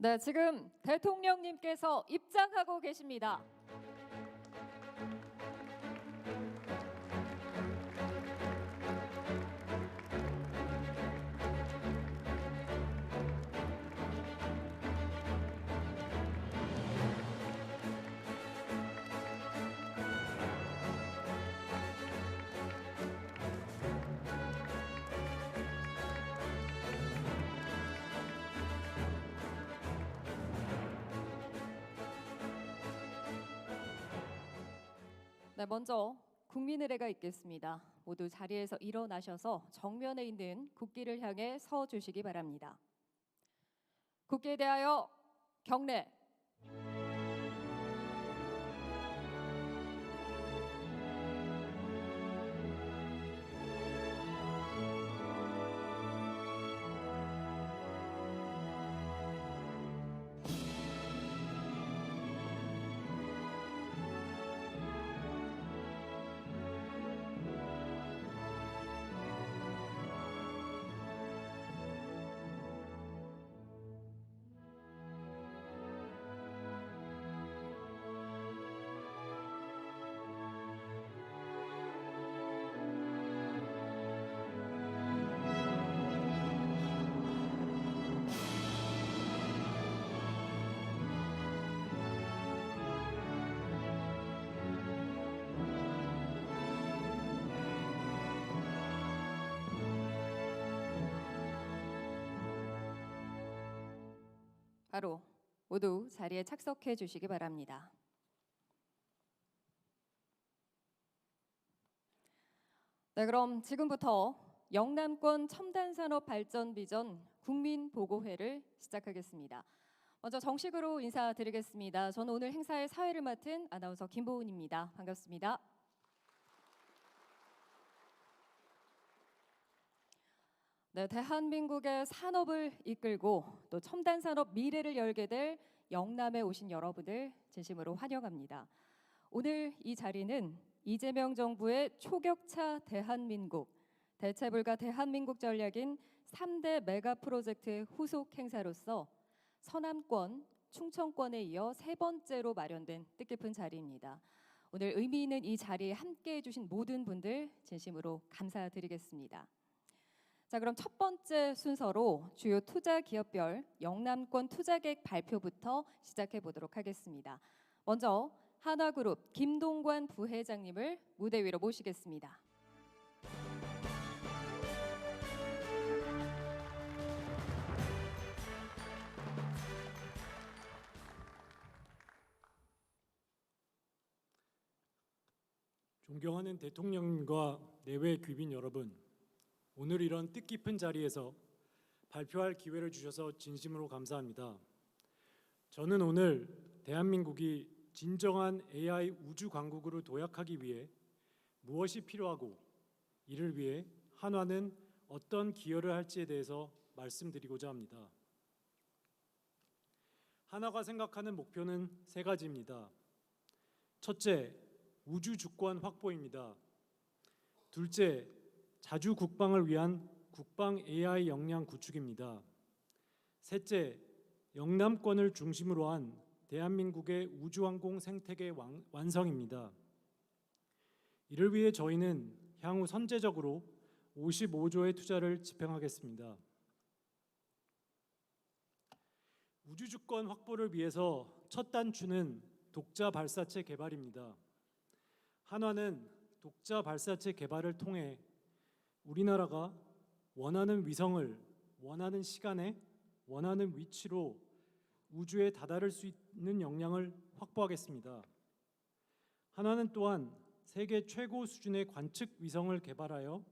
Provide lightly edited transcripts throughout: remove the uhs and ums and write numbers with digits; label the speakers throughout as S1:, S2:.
S1: 네, 지금 대통령님께서 입장하고 계십니다. 네, 먼저 국민의례가 있겠습니다. 모두 자리에서 일어나셔서 정면에 있는 국기를 향해 서 주시기 바랍니다. 국기에 대하여 경례. 바로 모두 자리에 착석해 주시기 바랍니다. 네, 그럼 지금부터 영남권 첨단산업 발전 비전 국민보고회를 시작하겠습니다. 먼저 정식으로 인사드리겠습니다. 저는 오늘 행사의 사회를 맡은 아나운서 김보은입니다. 반갑습니다. 네, 대한민국의 산업을 이끌고 또 첨단 산업 미래를 열게 될 영남에 오신 여러분들 진심으로 환영합니다. 오늘 이 자리는 이재명 정부의 초격차 대한민국, 대체불가 대한민국 전략인 3대 메가 프로젝트의 후속 행사로서 서남권, 충청권에 이어 세 번째로 마련된 뜻깊은 자리입니다. 오늘 의미 있는 이 자리에 함께해 주신 모든 분들 진심으로 감사드리겠습니다. 자, 그럼 첫 번째 순서로 주요 투자 기업별 영남권 투자 계획 발표부터 시작해 보도록 하겠습니다. 먼저 한화그룹 김동관 부회장님을 무대 위로 모시겠습니다.
S2: 존경하는 대통령님과 내외 귀빈 여러분, 오늘 이런 뜻깊은 자리에서 발표할 기회를 주셔서 진심으로 감사합니다. 저는 오늘 대한민국이 진정한 AI 우주 강국으로 도약하기 위해 무엇이 필요하고 이를 위해 한화는 어떤 기여를 할지에 대해서 말씀드리고자 합니다. 한화가 생각하는 목표는 세 가지입니다. 첫째, 우주 주권 확보입니다. 둘째, 자주 국방을 위한 국방 AI 역량 구축입니다. 셋째, 영남권을 중심으로 한 대한민국의 우주항공 생태계 완성입니다. 이를 위해 저희는 향후 선제적으로 55조의 투자를 집행하겠습니다. 우주주권 확보를 위해서 첫 단추는 독자 발사체 개발입니다. 한화는 독자 발사체 개발을 통해 우리나라가 원하는 위성을 원하는 시간에 원하는 위치로 우주에 다다를 수 있는 역량을 확보하겠습니다. 한화는 또한 세계 최고 수준의 관측 위성을 개발하여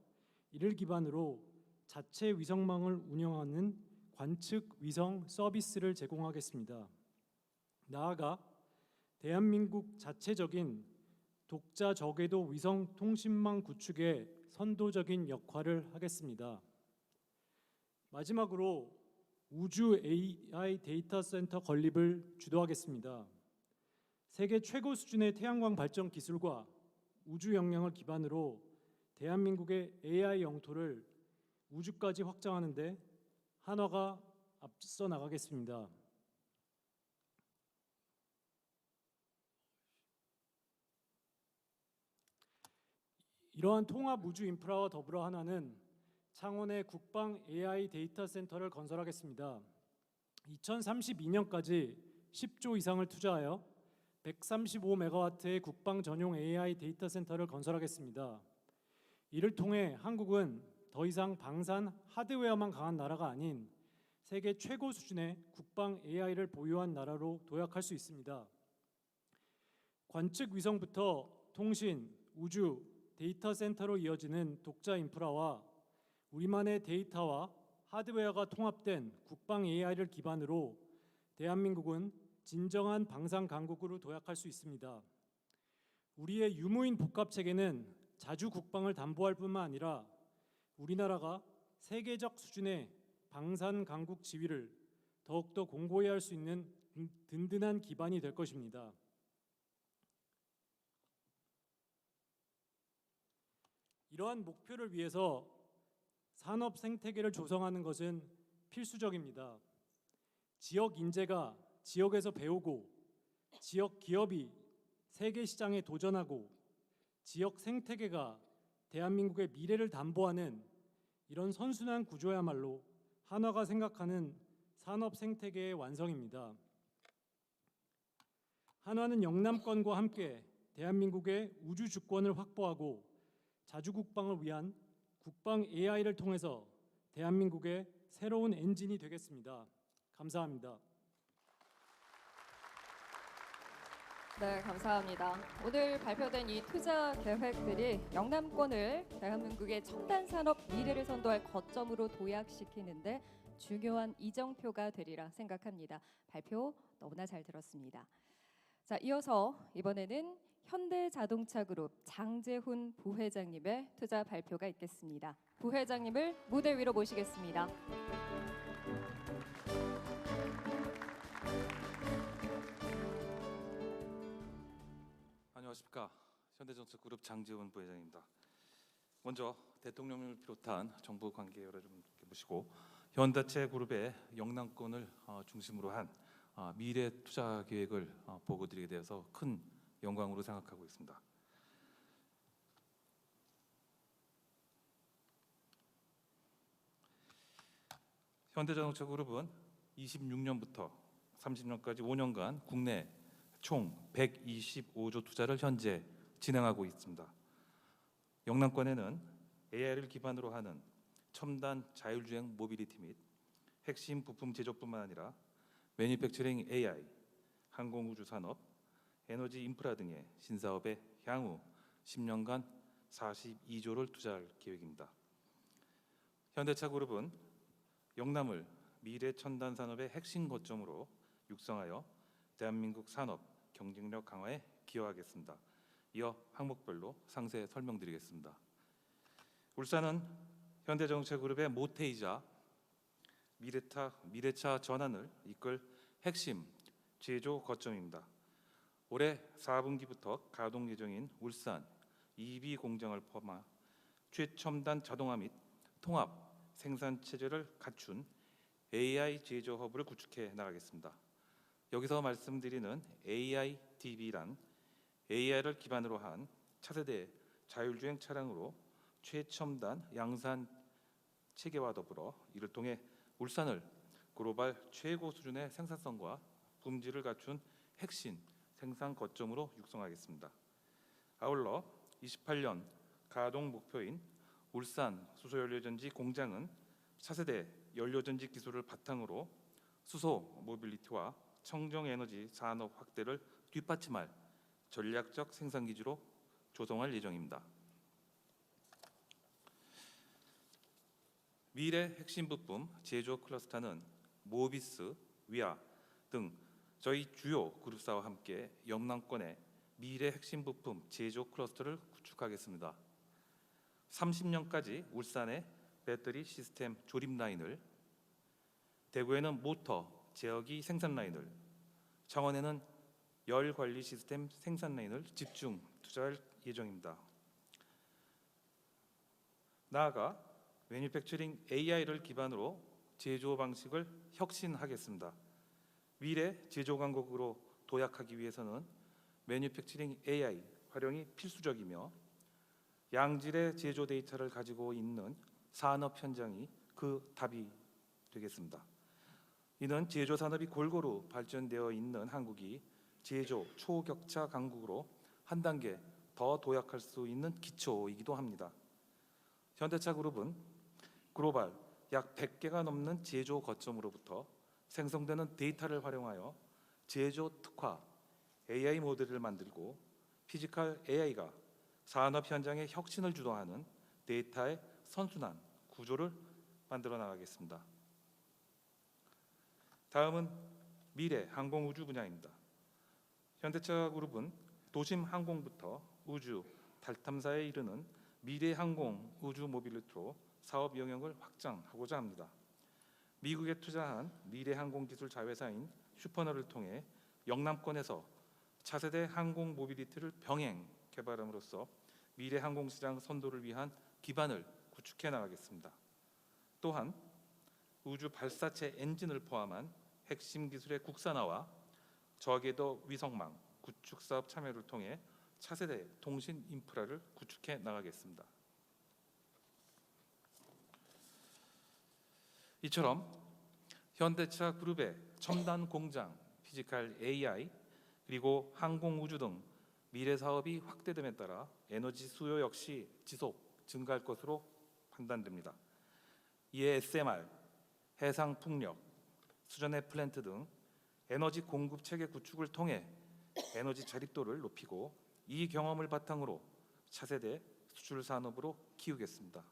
S2: 이를 기반으로 자체 위성망을 운영하는 관측 위성 서비스를 제공하겠습니다. 나아가 대한민국 자체적인 독자 저궤도 위성 통신망 구축에 선도적인 역할을 하겠습니다. 마지막으로 우주 AI 데이터 센터 건립을 주도하겠습니다. 세계 최고 수준의 태양광 발전 기술과 우주 역량을 기반으로 대한민국의 AI 영토를 우주까지 확장하는 데 한화가 앞서 나가겠습니다. 이러한 통합 우주 인프라와 더불어 한화는 창원의 국방 AI 데이터 센터를 건설하겠습니다. 2032년까지 10조 이상을 투자하여 135메가와트의 국방 전용 AI 데이터 센터를 건설하겠습니다. 이를 통해 한국은 더 이상 방산 하드웨어만 강한 나라가 아닌 세계 최고 수준의 국방 AI를 보유한 나라로 도약할 수 있습니다. 관측 위성부터 통신, 우주, 데이터 센터로 이어지는 독자 인프라와 우리만의 데이터와 하드웨어가 통합된 국방 AI를 기반으로 대한민국은 진정한 방산 강국으로 도약할 수 있습니다. 우리의 유무인 복합 체계는 자주 국방을 담보할 뿐만 아니라 우리나라가 세계적 수준의 방산 강국 지위를 더욱더 공고히 할 수 있는 든든한 기반이 될 것입니다. 이러한 목표를 위해서 산업 생태계를 조성하는 것은 필수적입니다. 지역 인재가 지역에서 배우고 지역 기업이 세계 시장에 도전하고 지역 생태계가 대한민국의 미래를 담보하는 이런 선순환 구조야말로 한화가 생각하는 산업 생태계의 완성입니다. 한화는 영남권과 함께 대한민국의 우주 주권을 확보하고 자주 국방을 위한 국방 AI를 통해서 대한민국의 새로운 엔진이 되겠습니다. 감사합니다.
S1: 네, 감사합니다. 오늘 발표된 이 투자 계획들이 영남권을 대한민국의 첨단 산업 미래를 선도할 거점으로 도약시키는데 중요한 이정표가 되리라 생각합니다. 발표 너무나 잘 들었습니다. 자, 이어서 이번에는 현대자동차그룹 장재훈 부회장님의 투자 발표가 있겠습니다. 부회장님을 무대 위로 모시겠습니다.
S3: 안녕하십니까. 현대자동차그룹 장재훈 부회장입니다. 먼저 대통령님을 비롯한 정부 관계 여러분께 모시고 현대차 그룹의 영남권을 중심으로 한 미래 투자 계획을 보고드리게 되어서 큰 영광으로 생각하고 있습니다. 현대자동차 그룹은 26년부터 30년까지 5년간 국내 총 125조 투자를 현재 진행하고 있습니다. 영남권에는 AI를 기반으로 하는 첨단 자율주행 모빌리티 및 핵심 부품 제조뿐만 아니라 매니팩처링 AI, 항공우주 산업, 에너지 인프라 등의 신사업에 향후 10년간 42조를 투자할 계획입니다. 현대차그룹은 영남을 미래 첨단 산업의 핵심 거점으로 육성하여 대한민국 산업 경쟁력 강화에 기여하겠습니다. 이어 항목별로 상세 설명드리겠습니다. 울산은 현대자동차그룹의 모태이자 미래차 전환을 이끌 핵심 제조 거점입니다. 올해 4분기부터 가동 예정인 울산 EB 공장을 포함한 최첨단 자동화 및 통합 생산 체제를 갖춘 AI 제조 허브를 구축해 나가겠습니다. 여기서 말씀드리는 AIDB란 AI를 기반으로 한 차세대 자율주행 차량으로 최첨단 양산 체계와 더불어 이를 통해 울산을 글로벌 최고 수준의 생산성과 품질을 갖춘 핵심 생산 거점으로 육성하겠습니다. 아울러 28년 가동 목표인 울산 수소연료전지 공장은 차세대 연료전지 기술을 바탕으로 수소 모빌리티와 청정에너지 산업 확대를 뒷받침할 전략적 생산기지로 조성할 예정입니다. 미래 핵심 부품 제조 클러스터는 모비스, 위아 등 저희 주요 그룹사와 함께 영남권의 미래 핵심 부품 제조 클러스터를 구축하겠습니다. 30년까지 울산에 배터리 시스템 조립 라인을, 대구에는 모터 제어기 생산 라인을, 창원에는 열 관리 시스템 생산 라인을 집중 투자할 예정입니다. 나아가 매니팩처링 AI를 기반으로 제조 방식을 혁신하겠습니다. 미래 제조 강국으로 도약하기 위해서는 매니팩처링 AI 활용이 필수적이며 양질의 제조 데이터를 가지고 있는 산업 현장이 그 답이 되겠습니다. 이는 제조 산업이 골고루 발전되어 있는 한국이 제조 초격차 강국으로 한 단계 더 도약할 수 있는 기초이기도 합니다. 현대차 그룹은 글로벌 약 100개가 넘는 제조 거점으로부터 생성되는 데이터를 활용하여 제조 특화 AI 모델을 만들고 피지컬 AI가 산업 현장의 혁신을 주도하는 데이터의 선순환 구조를 만들어 나가겠습니다. 다음은 미래 항공우주 분야입니다. 현대차 그룹은 도심 항공부터 우주, 달 탐사에 이르는 미래 항공 우주 모빌리티로 사업 영역을 확장하고자 합니다. 미국에 투자한 미래 항공 기술 자회사인 슈퍼너를 통해 영남권에서 차세대 항공 모빌리티를 병행 개발함으로써 미래 항공 시장 선도를 위한 기반을 구축해 나가겠습니다. 또한 우주 발사체 엔진을 포함한 핵심 기술의 국산화와 저궤도 위성망 구축 사업 참여를 통해 차세대 통신 인프라를 구축해 나가겠습니다. 이처럼 현대차 그룹의 첨단 공장, 피지컬 AI, 그리고 항공 우주 등 미래 사업이 확대됨에 따라 에너지 수요 역시 지속 증가할 것으로 판단됩니다. 이에 SMR, 해상 풍력, 수전의 플랜트 등 에너지 공급 체계 구축을 통해 에너지 자립도를 높이고 이 경험을 바탕으로 차세대 수출 산업으로 키우겠습니다.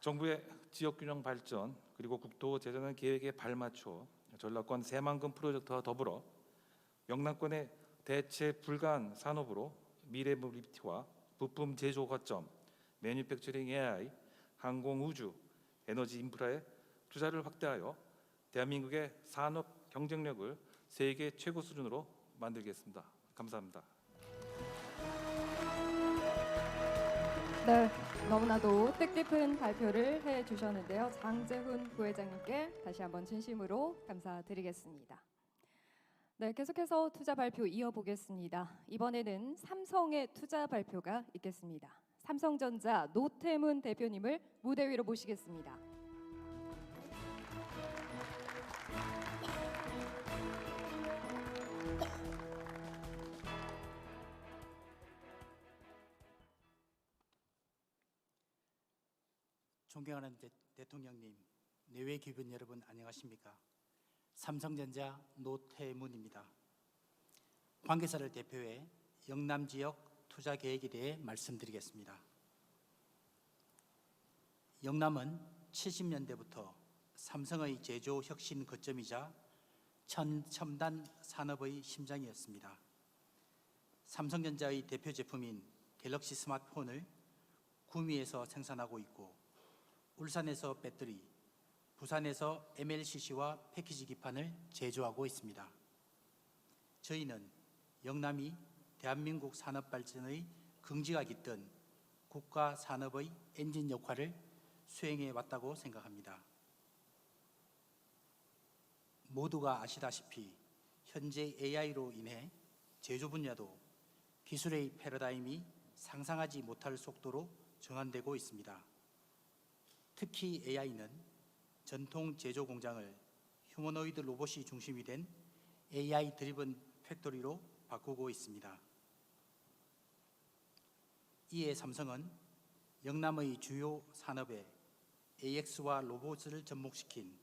S3: 정부의 지역균형 발전 그리고 국토 재정 계획에 발맞춰 전라권 새만금 프로젝트와 더불어 영남권의 대체 불가한 산업으로 미래 모빌리티와 부품 제조 거점, 매뉴팩처링 AI, 항공 우주, 에너지 인프라에 투자를 확대하여 대한민국의 산업 경쟁력을 세계 최고 수준으로 만들겠습니다. 감사합니다.
S1: 네, 너무나도 뜻깊은 발표를 해주셨는데요. 장재훈 부회장님께 다시 한번 진심으로 감사드리겠습니다. 네, 계속해서 투자 발표 이어보겠습니다. 이번에는 삼성의 투자 발표가 있겠습니다. 삼성전자 노태문 대표님을 무대 위로 모시겠습니다.
S4: 존경하는 대통령님, 내외 귀빈 여러분 안녕하십니까? 삼성전자 노태문입니다. 관계사를 대표해 영남 지역 투자 계획에 대해 말씀드리겠습니다. 영남은 70년대부터 삼성의 제조 혁신 거점이자 첨단 산업의 심장이었습니다. 삼성전자의 대표 제품인 갤럭시 스마트폰을 구미에서 생산하고 있고 울산에서 배터리, 부산에서 MLCC와 패키지 기판을 제조하고 있습니다. 저희는 영남이 대한민국 산업 발전의 긍지가 깃든 국가 산업의 엔진 역할을 수행해 왔다고 생각합니다. 모두가 아시다시피 현재 AI로 인해 제조 분야도 기술의 패러다임이 상상하지 못할 속도로 전환되고 있습니다. 특히 AI는 전통 제조 공장을 휴머노이드 로봇이 중심이 된 AI 드리븐 팩토리로 바꾸고 있습니다. 이에 삼성은 영남의 주요 산업에 AX와 로봇을 접목시킨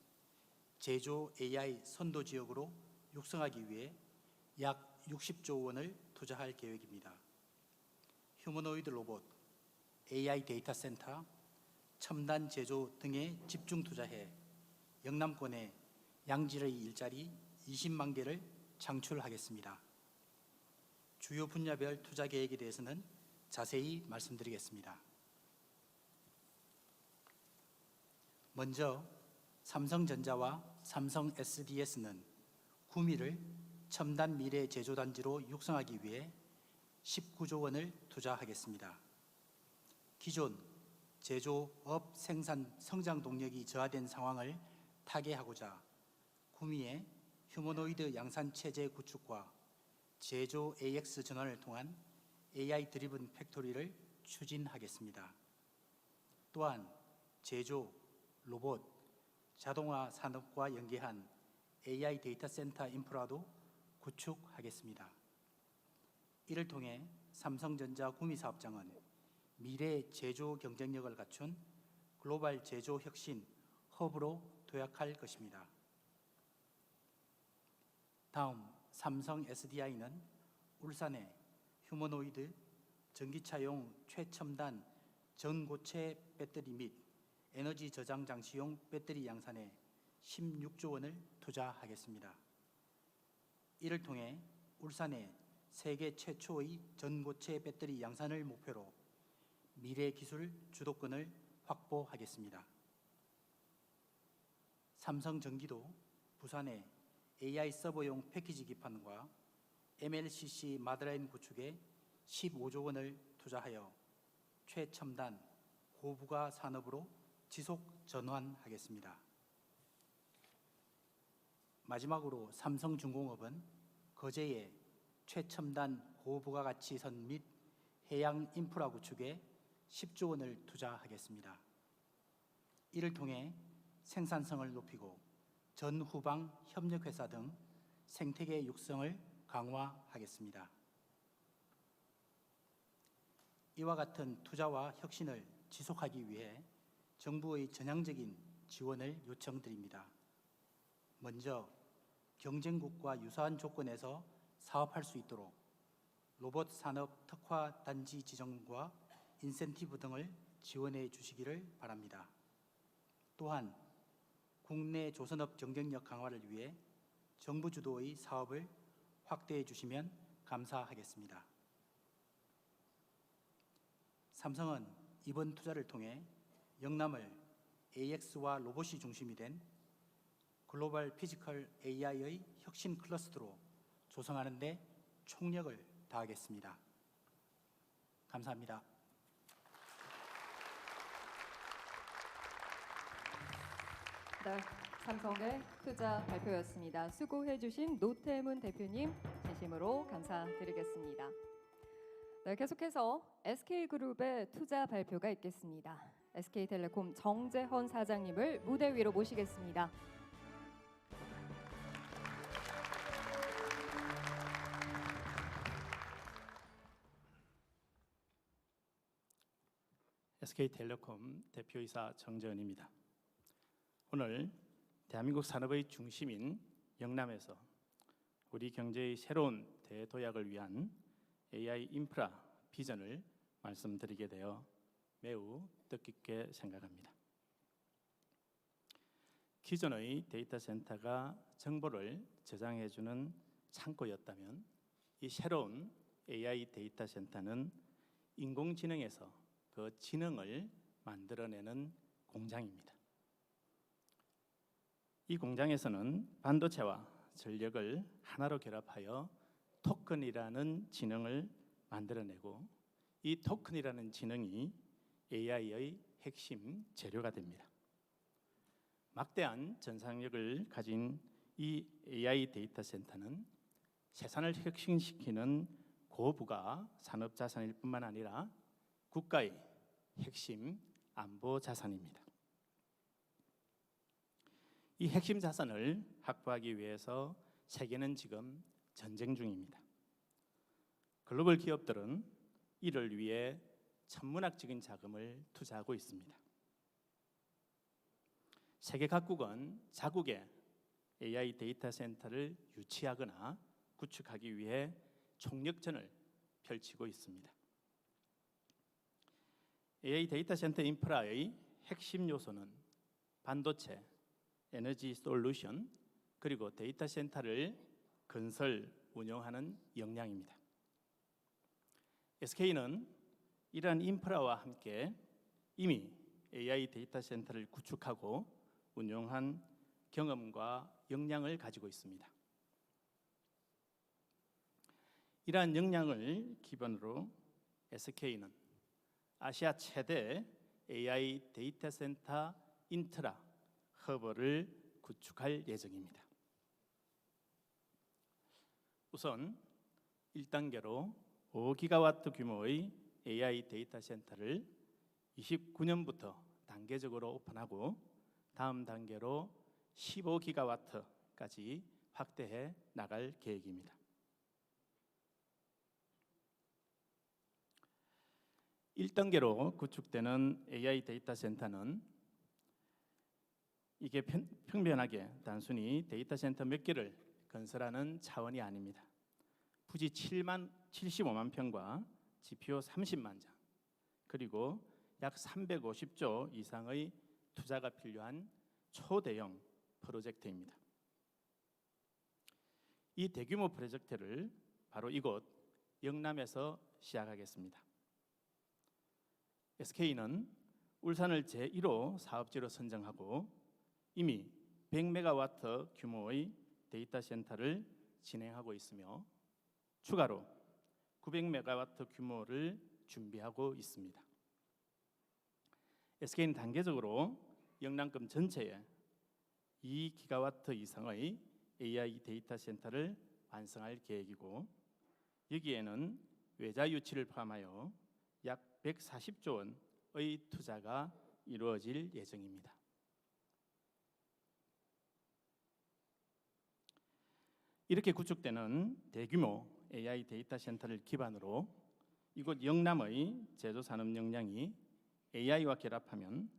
S4: 제조 AI 선도 지역으로 육성하기 위해 약 60조 원을 투자할 계획입니다. 휴머노이드 로봇, AI 데이터 센터, 첨단 제조 등에 집중 투자해 영남권에 양질의 일자리 20만 개를 창출하겠습니다. 주요 분야별 투자 계획에 대해서는 자세히 말씀드리겠습니다. 먼저 삼성전자와 삼성 SDS는 구미를 첨단 미래 제조단지로 육성하기 위해 19조 원을 투자하겠습니다. 기존 제조업 생산 성장 동력이 저하된 상황을 타개하고자 구미에 휴머노이드 양산 체제 구축과 제조 AX 전환을 통한 AI 드리븐 팩토리를 추진하겠습니다. 또한 제조, 로봇, 자동화 산업과 연계한 AI 데이터 센터 인프라도 구축하겠습니다. 이를 통해 삼성전자 구미사업장은 미래 제조 경쟁력을 갖춘 글로벌 제조 혁신 허브로 도약할 것입니다. 다음 삼성 SDI는 울산에 휴머노이드 전기차용 최첨단 전고체 배터리 및 에너지 저장 장치용 배터리 양산에 16조 원을 투자하겠습니다. 이를 통해 울산에 세계 최초의 전고체 배터리 양산을 목표로 미래 기술 주도권을 확보하겠습니다. 삼성전기도 부산에 AI 서버용 패키지 기판과 MLCC 마드라인 구축에 15조 원을 투자하여 최첨단 고부가 산업으로 지속 전환하겠습니다. 마지막으로 삼성중공업은 거제에 최첨단 고부가가치선 및 해양 인프라 구축에 10조 원을 투자하겠습니다. 이를 통해 생산성을 높이고 전후방 협력회사 등 생태계 육성을 강화하겠습니다. 이와 같은 투자와 혁신을 지속하기 위해 정부의 전향적인 지원을 요청드립니다. 먼저 경쟁국과 유사한 조건에서 사업할 수 있도록 로봇 산업 특화 단지 지정과 인센티브 등을 지원해 주시기를 바랍니다. 또한 국내 조선업 경쟁력 강화를 위해 정부 주도의 사업을 확대해 주시면 감사하겠습니다. 삼성은 이번 투자를 통해 영남을 AX와 로봇이 중심이 된 글로벌 피지컬 AI의 혁신 클러스터로 조성하는 데 총력을 다하겠습니다. 감사합니다.
S1: 네, 삼성의 투자 발표였습니다. 수고해주신 노태문 대표님 진심으로 감사드리겠습니다. 네, 계속해서 SK그룹의 투자 발표가 있겠습니다. SK텔레콤 정재헌 사장님을 무대 위로 모시겠습니다.
S5: SK텔레콤 대표이사 정재헌입니다. 오늘 대한민국 산업의 중심인 영남에서 우리 경제의 새로운 대도약을 위한 AI 인프라 비전을 말씀드리게 되어 매우 뜻깊게 생각합니다. 기존의 데이터 센터가 정보를 저장해주는 창고였다면 이 새로운 AI 데이터 센터는 인공지능에서 그 지능을 만들어내는 공장입니다. 이 공장에서는 반도체와 전력을 하나로 결합하여 토큰이라는 지능을 만들어내고 이 토큰이라는 지능이 AI의 핵심 재료가 됩니다. 막대한 전상력을 가진 이 AI 데이터 센터는 세상을 혁신시키는 고부가 산업 자산일 뿐만 아니라 국가의 핵심 안보 자산입니다. 이 핵심 자산을 확보하기 위해서 세계는 지금 전쟁 중입니다. 글로벌 기업들은 이를 위해 천문학적인 자금을 투자하고 있습니다. 세계 각국은 자국의 AI 데이터 센터를 유치하거나 구축하기 위해 총력전을 펼치고 있습니다. AI 데이터 센터 인프라의 핵심 요소는 반도체, 에너지 솔루션, 그리고 데이터 센터를 건설, 운영하는 역량입니다. SK는 이러한 인프라와 함께 이미 AI 데이터 센터를 구축하고 운영한 경험과 역량을 가지고 있습니다. 이러한 역량을 기반으로 SK는 아시아 최대 AI 데이터 센터 인트라 허브를 구축할 예정입니다. 우선 1단계로 5기가와트 규모의 AI 데이터 센터를 29년부터 단계적으로 오픈하고 다음 단계로 15기가와트까지 확대해 나갈 계획입니다. 1단계로 구축되는 AI 데이터 센터는 이게 평면하게 단순히 데이터 센터 몇 개를 건설하는 차원이 아닙니다. 부지 75만 평과 GPU 30만 장, 그리고 약 350조 이상의 투자가 필요한 초대형 프로젝트입니다. 이 대규모 프로젝트를 바로 이곳 영남에서 시작하겠습니다. SK는 울산을 제1호 사업지로 선정하고 이미 100메가와트 규모의 데이터 센터를 진행하고 있으며 추가로 900메가와트 규모를 준비하고 있습니다. SK는 단계적으로 영남권 전체에 2기가와트 이상의 AI 데이터 센터를 완성할 계획이고 여기에는 외자 유치를 포함하여 약 140조 원의 투자가 이루어질 예정입니다. 이렇게 구축되는 대규모 AI 데이터 센터를 기반으로 이곳 영남의 제조산업 역량이 AI와 결합하면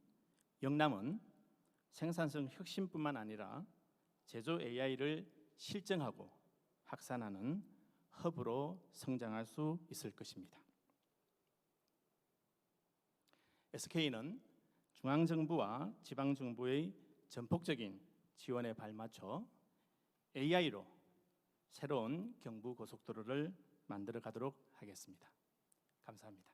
S5: 영남은 생산성 혁신뿐만 아니라 제조 AI를 실증하고 확산하는 허브로 성장할 수 있을 것입니다. SK는 중앙정부와 지방정부의 전폭적인 지원에 발맞춰 AI로 새로운 경부고속도로를 만들어 가도록 하겠습니다. 감사합니다.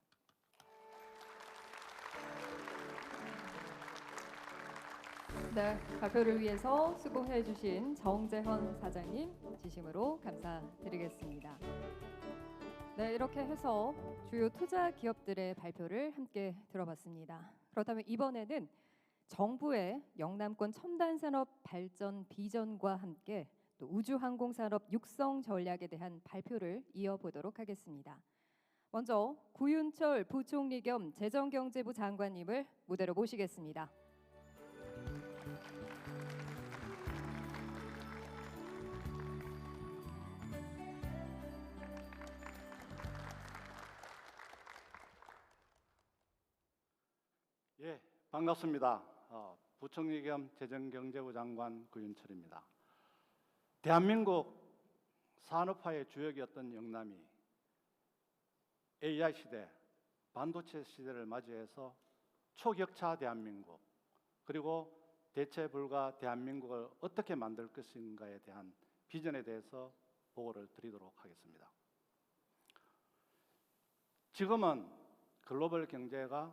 S1: 네, 발표를 위해서 수고해 주신 정재헌 사장님 진심으로 감사드리겠습니다. 네, 이렇게 해서 주요 투자 기업들의 발표를 함께 들어봤습니다. 그렇다면 이번에는 정부의 영남권 첨단 산업 발전 비전과 함께 또 우주항공 산업 육성 전략에 대한 발표를 이어보도록 하겠습니다. 먼저 구윤철 부총리 겸 재정경제부 장관님을 무대로 모시겠습니다.
S6: 예, 반갑습니다. 부총리 겸 재정경제부 장관 구윤철입니다. 대한민국 산업화의 주역이었던 영남이 AI 시대, 반도체 시대를 맞이해서 초격차 대한민국, 그리고 대체 불가 대한민국을 어떻게 만들 것인가에 대한 비전에 대해서 보고를 드리도록 하겠습니다. 지금은 글로벌 경제가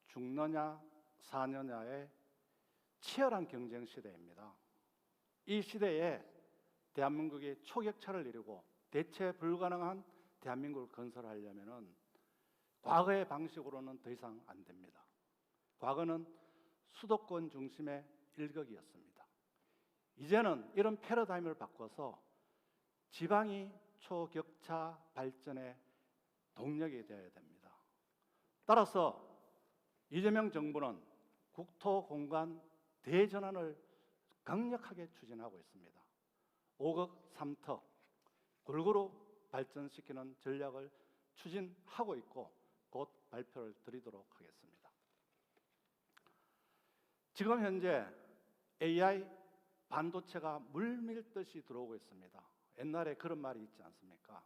S6: 죽느냐 사느냐의 치열한 경쟁 시대입니다. 이 시대에 대한민국이 초격차를 이루고 대체 불가능한 대한민국을 건설하려면 과거의 방식으로는 더 이상 안 됩니다. 과거는 수도권 중심의 일격이었습니다. 이제는 이런 패러다임을 바꿔서 지방이 초격차 발전의 동력이 되어야 됩니다. 따라서 이재명 정부는 국토 공간 대전환을 강력하게 추진하고 있습니다. 5급 3특 골고루 발전시키는 전략을 추진하고 있고 곧 발표를 드리도록 하겠습니다. 지금 현재 AI 반도체가 물밀듯이 들어오고 있습니다. 옛날에 그런 말이 있지 않습니까?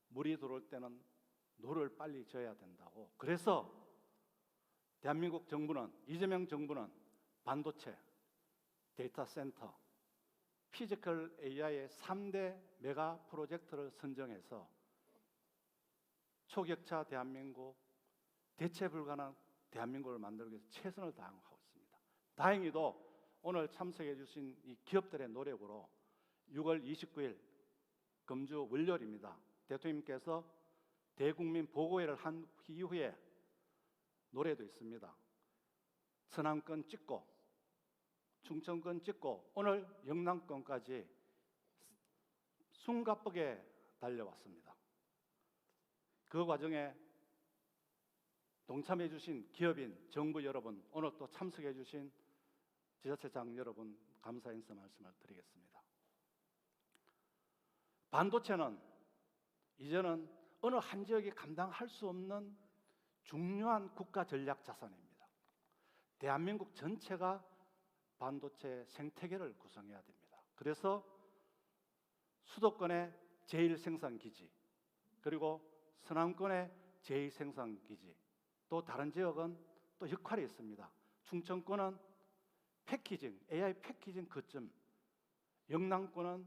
S6: 물이 들어올 때는 노를 빨리 져야 된다고. 그래서 대한민국 정부는, 이재명 정부는 반도체, 데이터 센터, 피지컬 AI의 3대 메가 프로젝트를 선정해서 초격차 대한민국, 대체 불가능한 대한민국을 만들기 위해서 최선을 다하고 있습니다. 다행히도 오늘 참석해 주신 이 기업들의 노력으로 6월 29일 금주 월요일입니다. 대통령님께서 대국민 보고회를 한 이후에 노래도 있습니다. 천안권 찍고 충청권 찍고 오늘 영남권까지 숨가쁘게 달려왔습니다. 그 과정에 동참해 주신 기업인, 정부 여러분, 오늘 또 참석해 주신 지자체장 여러분 감사 인사 말씀을 드리겠습니다. 반도체는 이제는 어느 한 지역이 감당할 수 없는 중요한 국가 전략 자산입니다. 대한민국 전체가 반도체 생태계를 구성해야 됩니다. 그래서 수도권의 제1생산기지, 그리고 서남권의 제2생산기지, 또 다른 지역은 또 역할이 있습니다. 충청권은 패키징, AI 패키징 거점, 영남권은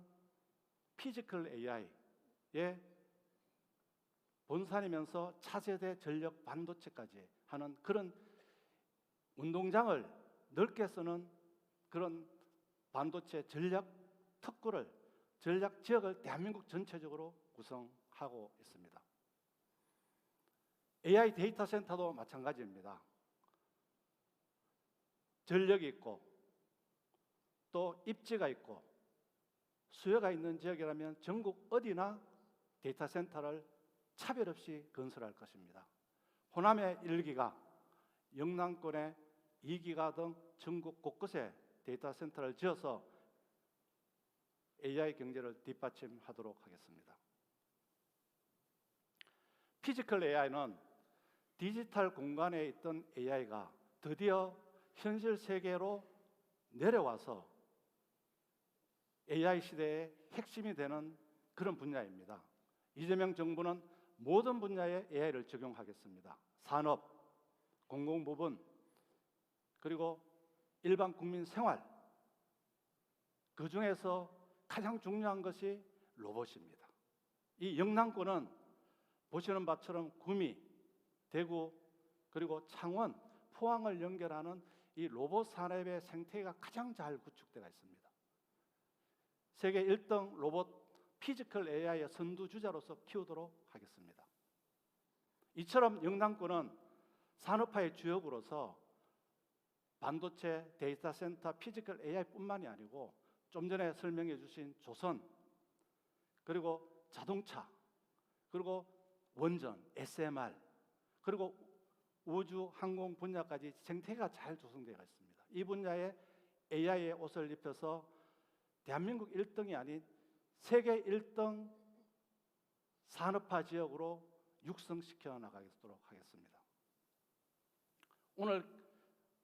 S6: 피지컬 AI의 본산이면서 차세대 전력 반도체까지 하는 그런 운동장을 넓게 쓰는 그런 반도체 전략 특구를, 전략 지역을 대한민국 전체적으로 구성하고 있습니다. AI 데이터 센터도 마찬가지입니다. 전력이 있고 또 입지가 있고 수요가 있는 지역이라면 전국 어디나 데이터 센터를 차별 없이 건설할 것입니다. 호남의 1기가, 영남권의 2기가 등 전국 곳곳에 데이터 센터를 지어서 AI 경제를 뒷받침하도록 하겠습니다. 피지컬 AI는 디지털 공간에 있던 AI가 드디어 현실 세계로 내려와서 AI 시대의 핵심이 되는 그런 분야입니다. 이재명 정부는 모든 분야에 AI를 적용하겠습니다. 산업, 공공부문, 그리고 일반 국민 생활, 그 중에서 가장 중요한 것이 로봇입니다. 이 영남권은 보시는 바처럼 구미, 대구, 그리고 창원, 포항을 연결하는 이 로봇 산업의 생태계가 가장 잘 구축되어 있습니다. 세계 1등 로봇 피지컬 AI의 선두주자로서 키우도록 하겠습니다. 이처럼 영남권은 산업화의 주역으로서 반도체, 데이터 센터, 피지컬 AI뿐만이 아니고 좀 전에 설명해 주신 조선, 그리고 자동차, 그리고 원전, SMR, 그리고 우주, 항공 분야까지 생태계가 잘 조성되어 있습니다. 이 분야에 AI의 옷을 입혀서 대한민국 1등이 아닌 세계 1등 산업화 지역으로 육성시켜 나가도록 하겠습니다. 오늘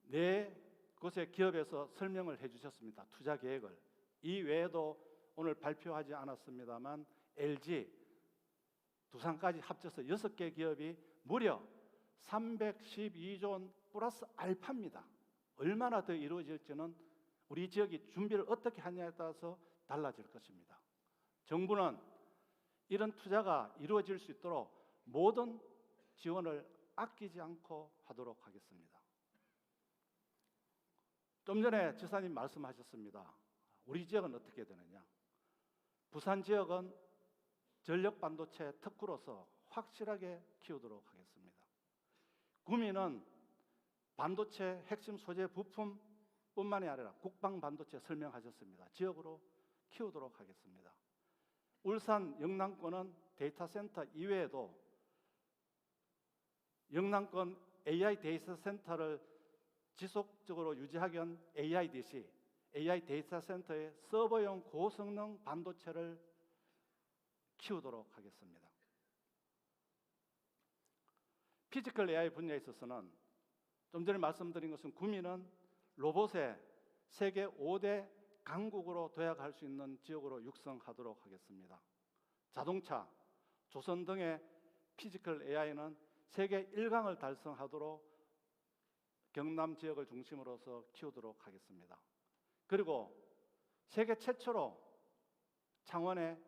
S6: 네 곳의 기업에서 설명을 해주셨습니다. 투자 계획을. 이 외에도 오늘 발표하지 않았습니다만 LG, 두산까지 합쳐서 6개 기업이 무려 312조 원 플러스 알파입니다. 얼마나 더 이루어질지는 우리 지역이 준비를 어떻게 하냐에 따라서 달라질 것입니다. 정부는 이런 투자가 이루어질 수 있도록 모든 지원을 아끼지 않고 하도록 하겠습니다. 좀 전에 지사님 말씀하셨습니다. 우리 지역은 어떻게 되느냐? 부산 지역은 전력 반도체 특구로서 확실하게 키우도록 하겠습니다. 구미는 반도체 핵심 소재 부품뿐만이 아니라 국방 반도체 설명하셨습니다. 지역으로 키우도록 하겠습니다. 울산 영남권은 데이터 센터 이외에도 영남권 AI 데이터 센터를 지속적으로 유지하기 위한 AIDC, AI 데이터 센터의 서버용 고성능 반도체를 키우도록 하겠습니다. 피지컬 AI 분야에 있어서는 좀 전에 말씀드린 것은 구미는 로봇의 세계 5대 강국으로 도약할 수 있는 지역으로 육성하도록 하겠습니다. 자동차, 조선 등의 피지컬 AI는 세계 1강을 달성하도록 경남 지역을 중심으로서 키우도록 하겠습니다. 그리고 세계 최초로 창원에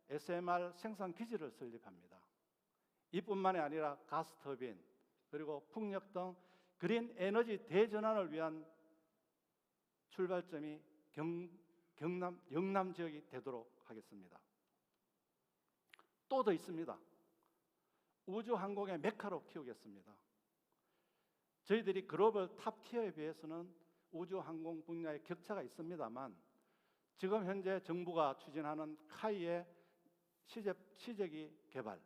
S6: SMR 생산 기지를 설립합니다. 이뿐만이 아니라 가스터빈, 그리고 풍력 등 그린 에너지 대전환을 위한 출발점이 영남 지역이 되도록 하겠습니다. 또 더 있습니다. 우주 항공의 메카로 키우겠습니다. 저희들이 글로벌 탑티어에 비해서는 우주 항공 분야의 격차가 있습니다만 지금 현재 정부가 추진하는 카이의 시제기 개발,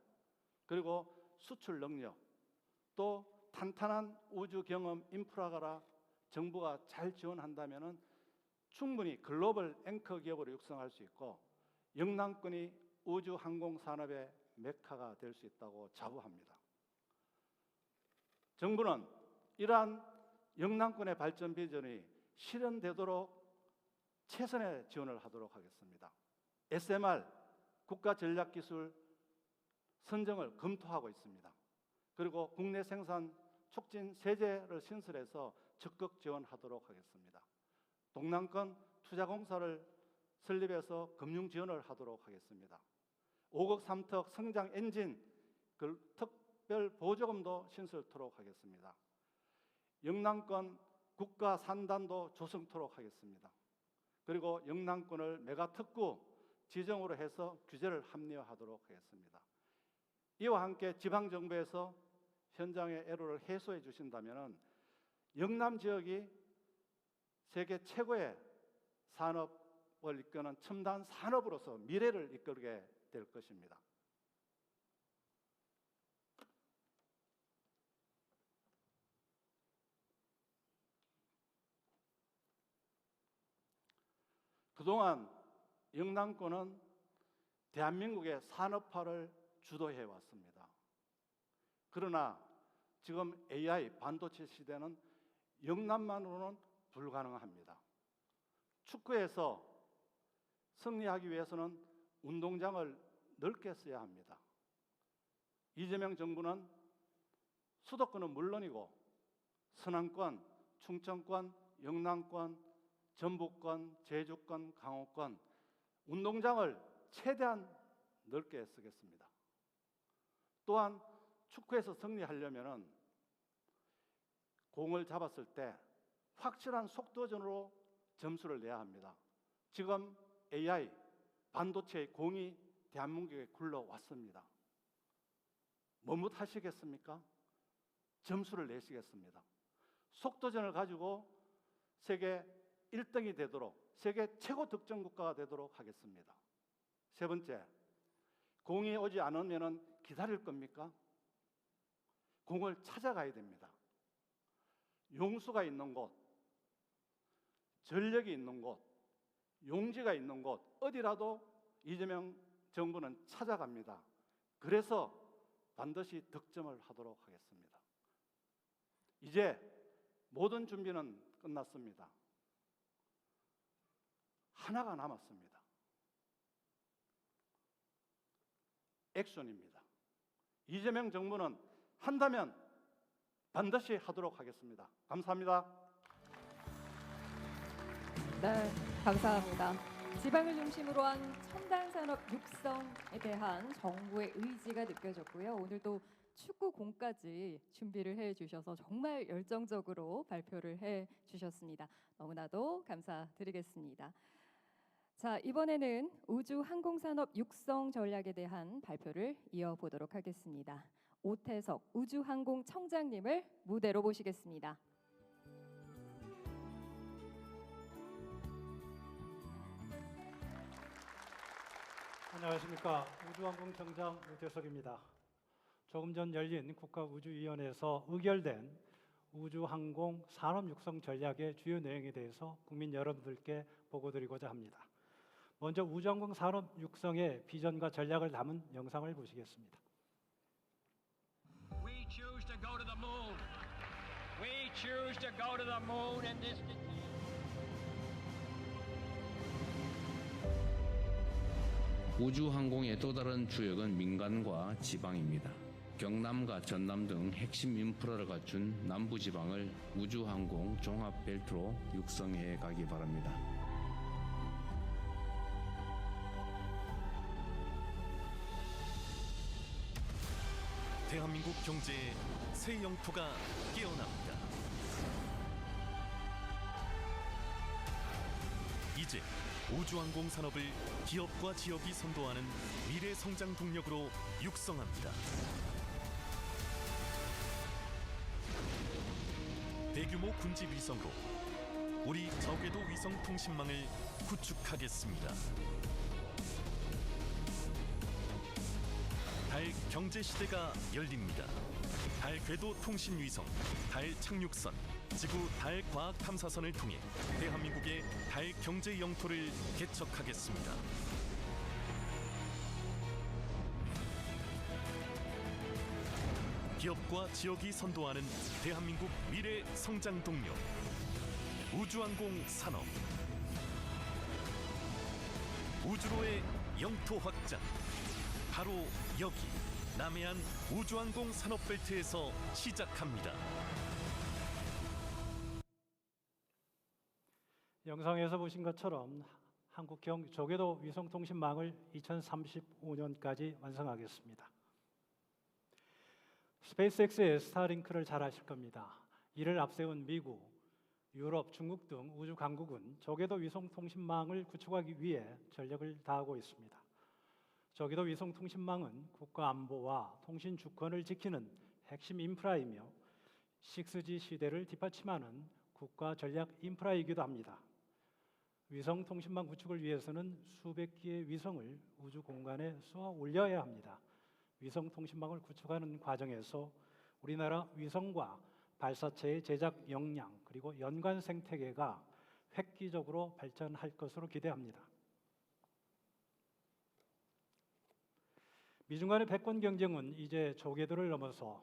S6: 그리고 수출 능력, 또 탄탄한 우주 경험 인프라가 정부가 잘 지원한다면 충분히 글로벌 앵커 기업으로 육성할 수 있고 영남권이 우주 항공 산업의 메카가 될 수 있다고 자부합니다. 정부는 이러한 영남권의 발전 비전이 실현되도록 최선의 지원을 하도록 하겠습니다. SMR 국가전략기술 선정을 검토하고 있습니다. 그리고 국내 생산 촉진 세제를 신설해서 적극 지원하도록 하겠습니다. 동남권 투자공사를 설립해서 금융 지원을 하도록 하겠습니다. 5급 3특 성장 엔진 특별 보조금도 신설토록 하겠습니다. 영남권 국가 산단도 조성토록 하겠습니다. 그리고 영남권을 메가특구 지정으로 해서 규제를 합리화하도록 하겠습니다. 이와 함께 지방정부에서 현장의 애로를 해소해 주신다면 영남 지역이 세계 최고의 산업을 이끄는 첨단 산업으로서 미래를 이끌게 될 것입니다. 그동안 영남권은 대한민국의 산업화를 주도해 왔습니다. 그러나 지금 AI 반도체 시대는 영남만으로는 불가능합니다. 축구에서 승리하기 위해서는 운동장을 넓게 써야 합니다. 이재명 정부는 수도권은 물론이고 서남권, 충청권, 영남권, 전북권, 제주권, 강원권 운동장을 최대한 넓게 쓰겠습니다. 또한 축구에서 승리하려면 공을 잡았을 때 확실한 속도전으로 점수를 내야 합니다. 지금 AI, 반도체의 공이 대한민국에 굴러왔습니다. 머뭇하시겠습니까? 점수를 내시겠습니다. 속도전을 가지고 세계 1등이 되도록, 세계 최고 득점 국가가 되도록 하겠습니다. 세 번째, 공이 오지 않으면 기다릴 겁니까? 공을 찾아가야 됩니다. 용수가 있는 곳, 전력이 있는 곳, 용지가 있는 곳 어디라도 이재명 정부는 찾아갑니다. 그래서 반드시 득점을 하도록 하겠습니다. 이제 모든 준비는 끝났습니다. 하나가 남았습니다. 액션입니다. 이재명 정부는 한다면 반드시 하도록 하겠습니다. 감사합니다.
S1: 네, 감사합니다. 지방을 중심으로 한 첨단 산업 육성에 대한 정부의 의지가 느껴졌고요. 오늘도 축구공까지 준비를 해 주셔서 정말 열정적으로 발표를 해 주셨습니다. 너무나도 감사드리겠습니다. 자, 이번에는 우주 항공산업 육성 전략에 대한 발표를 이어보도록 하겠습니다. 오태석 우주항공청장님을 무대로 모시겠습니다.
S7: 안녕하십니까. 우주항공청장 오태석입니다. 조금 전 열린 국가우주위원회에서 의결된 우주항공 산업육성 전략의 주요 내용에 대해서 국민 여러분들께 보고드리고자 합니다. 먼저 우주항공 산업 육성의 비전과 전략을 담은 영상을 보시겠습니다.
S8: We choose to go to the moon. We choose to go to the moon in this decade.
S9: 우주항공의 또 다른 주역은 민간과 지방입니다. 경남과 전남 등 핵심 인프라를 갖춘 남부지방을 우주항공 종합벨트로 육성해 가기 바랍니다.
S10: 대한민국 경제의 새 영토가 깨어납니다. 이제 우주항공 산업을 기업과 지역이 선도하는 미래 성장 동력으로 육성합니다. 대규모 군지 위성으로 우리 저궤도 위성 통신망을 구축하겠습니다. 달 경제 시대가 열립니다. 달 궤도 통신 위성, 달 착륙선, 지구 달 과학 탐사선을 통해 대한민국의 달 경제 영토를 개척하겠습니다. 기업과 지역이 선도하는 대한민국 미래 성장 동력, 우주항공 산업. 우주로의 영토 확장, 바로 여기 남해안 우주항공 산업벨트에서 시작합니다.
S7: 영상에서 보신 것처럼 한국형 조궤도 위성통신망을 2035년까지 완성하겠습니다. 스페이스X의 스타링크를 잘 아실 겁니다. 이를 앞세운 미국, 유럽, 중국 등 우주 강국은 조궤도 위성통신망을 구축하기 위해 전력을 다하고 있습니다. 조궤도 위성통신망은 국가 안보와 통신 주권을 지키는 핵심 인프라이며 6G 시대를 뒷받침하는 국가 전략 인프라이기도 합니다. 위성통신망 구축을 위해서는 수백 기의 위성을 우주 공간에 쏘아 올려야 합니다. 위성통신망을 구축하는 과정에서 우리나라 위성과 발사체의 제작 역량 그리고 연관 생태계가 획기적으로 발전할 것으로 기대합니다. 미중 간의 패권 경쟁은 이제 조궤도를 넘어서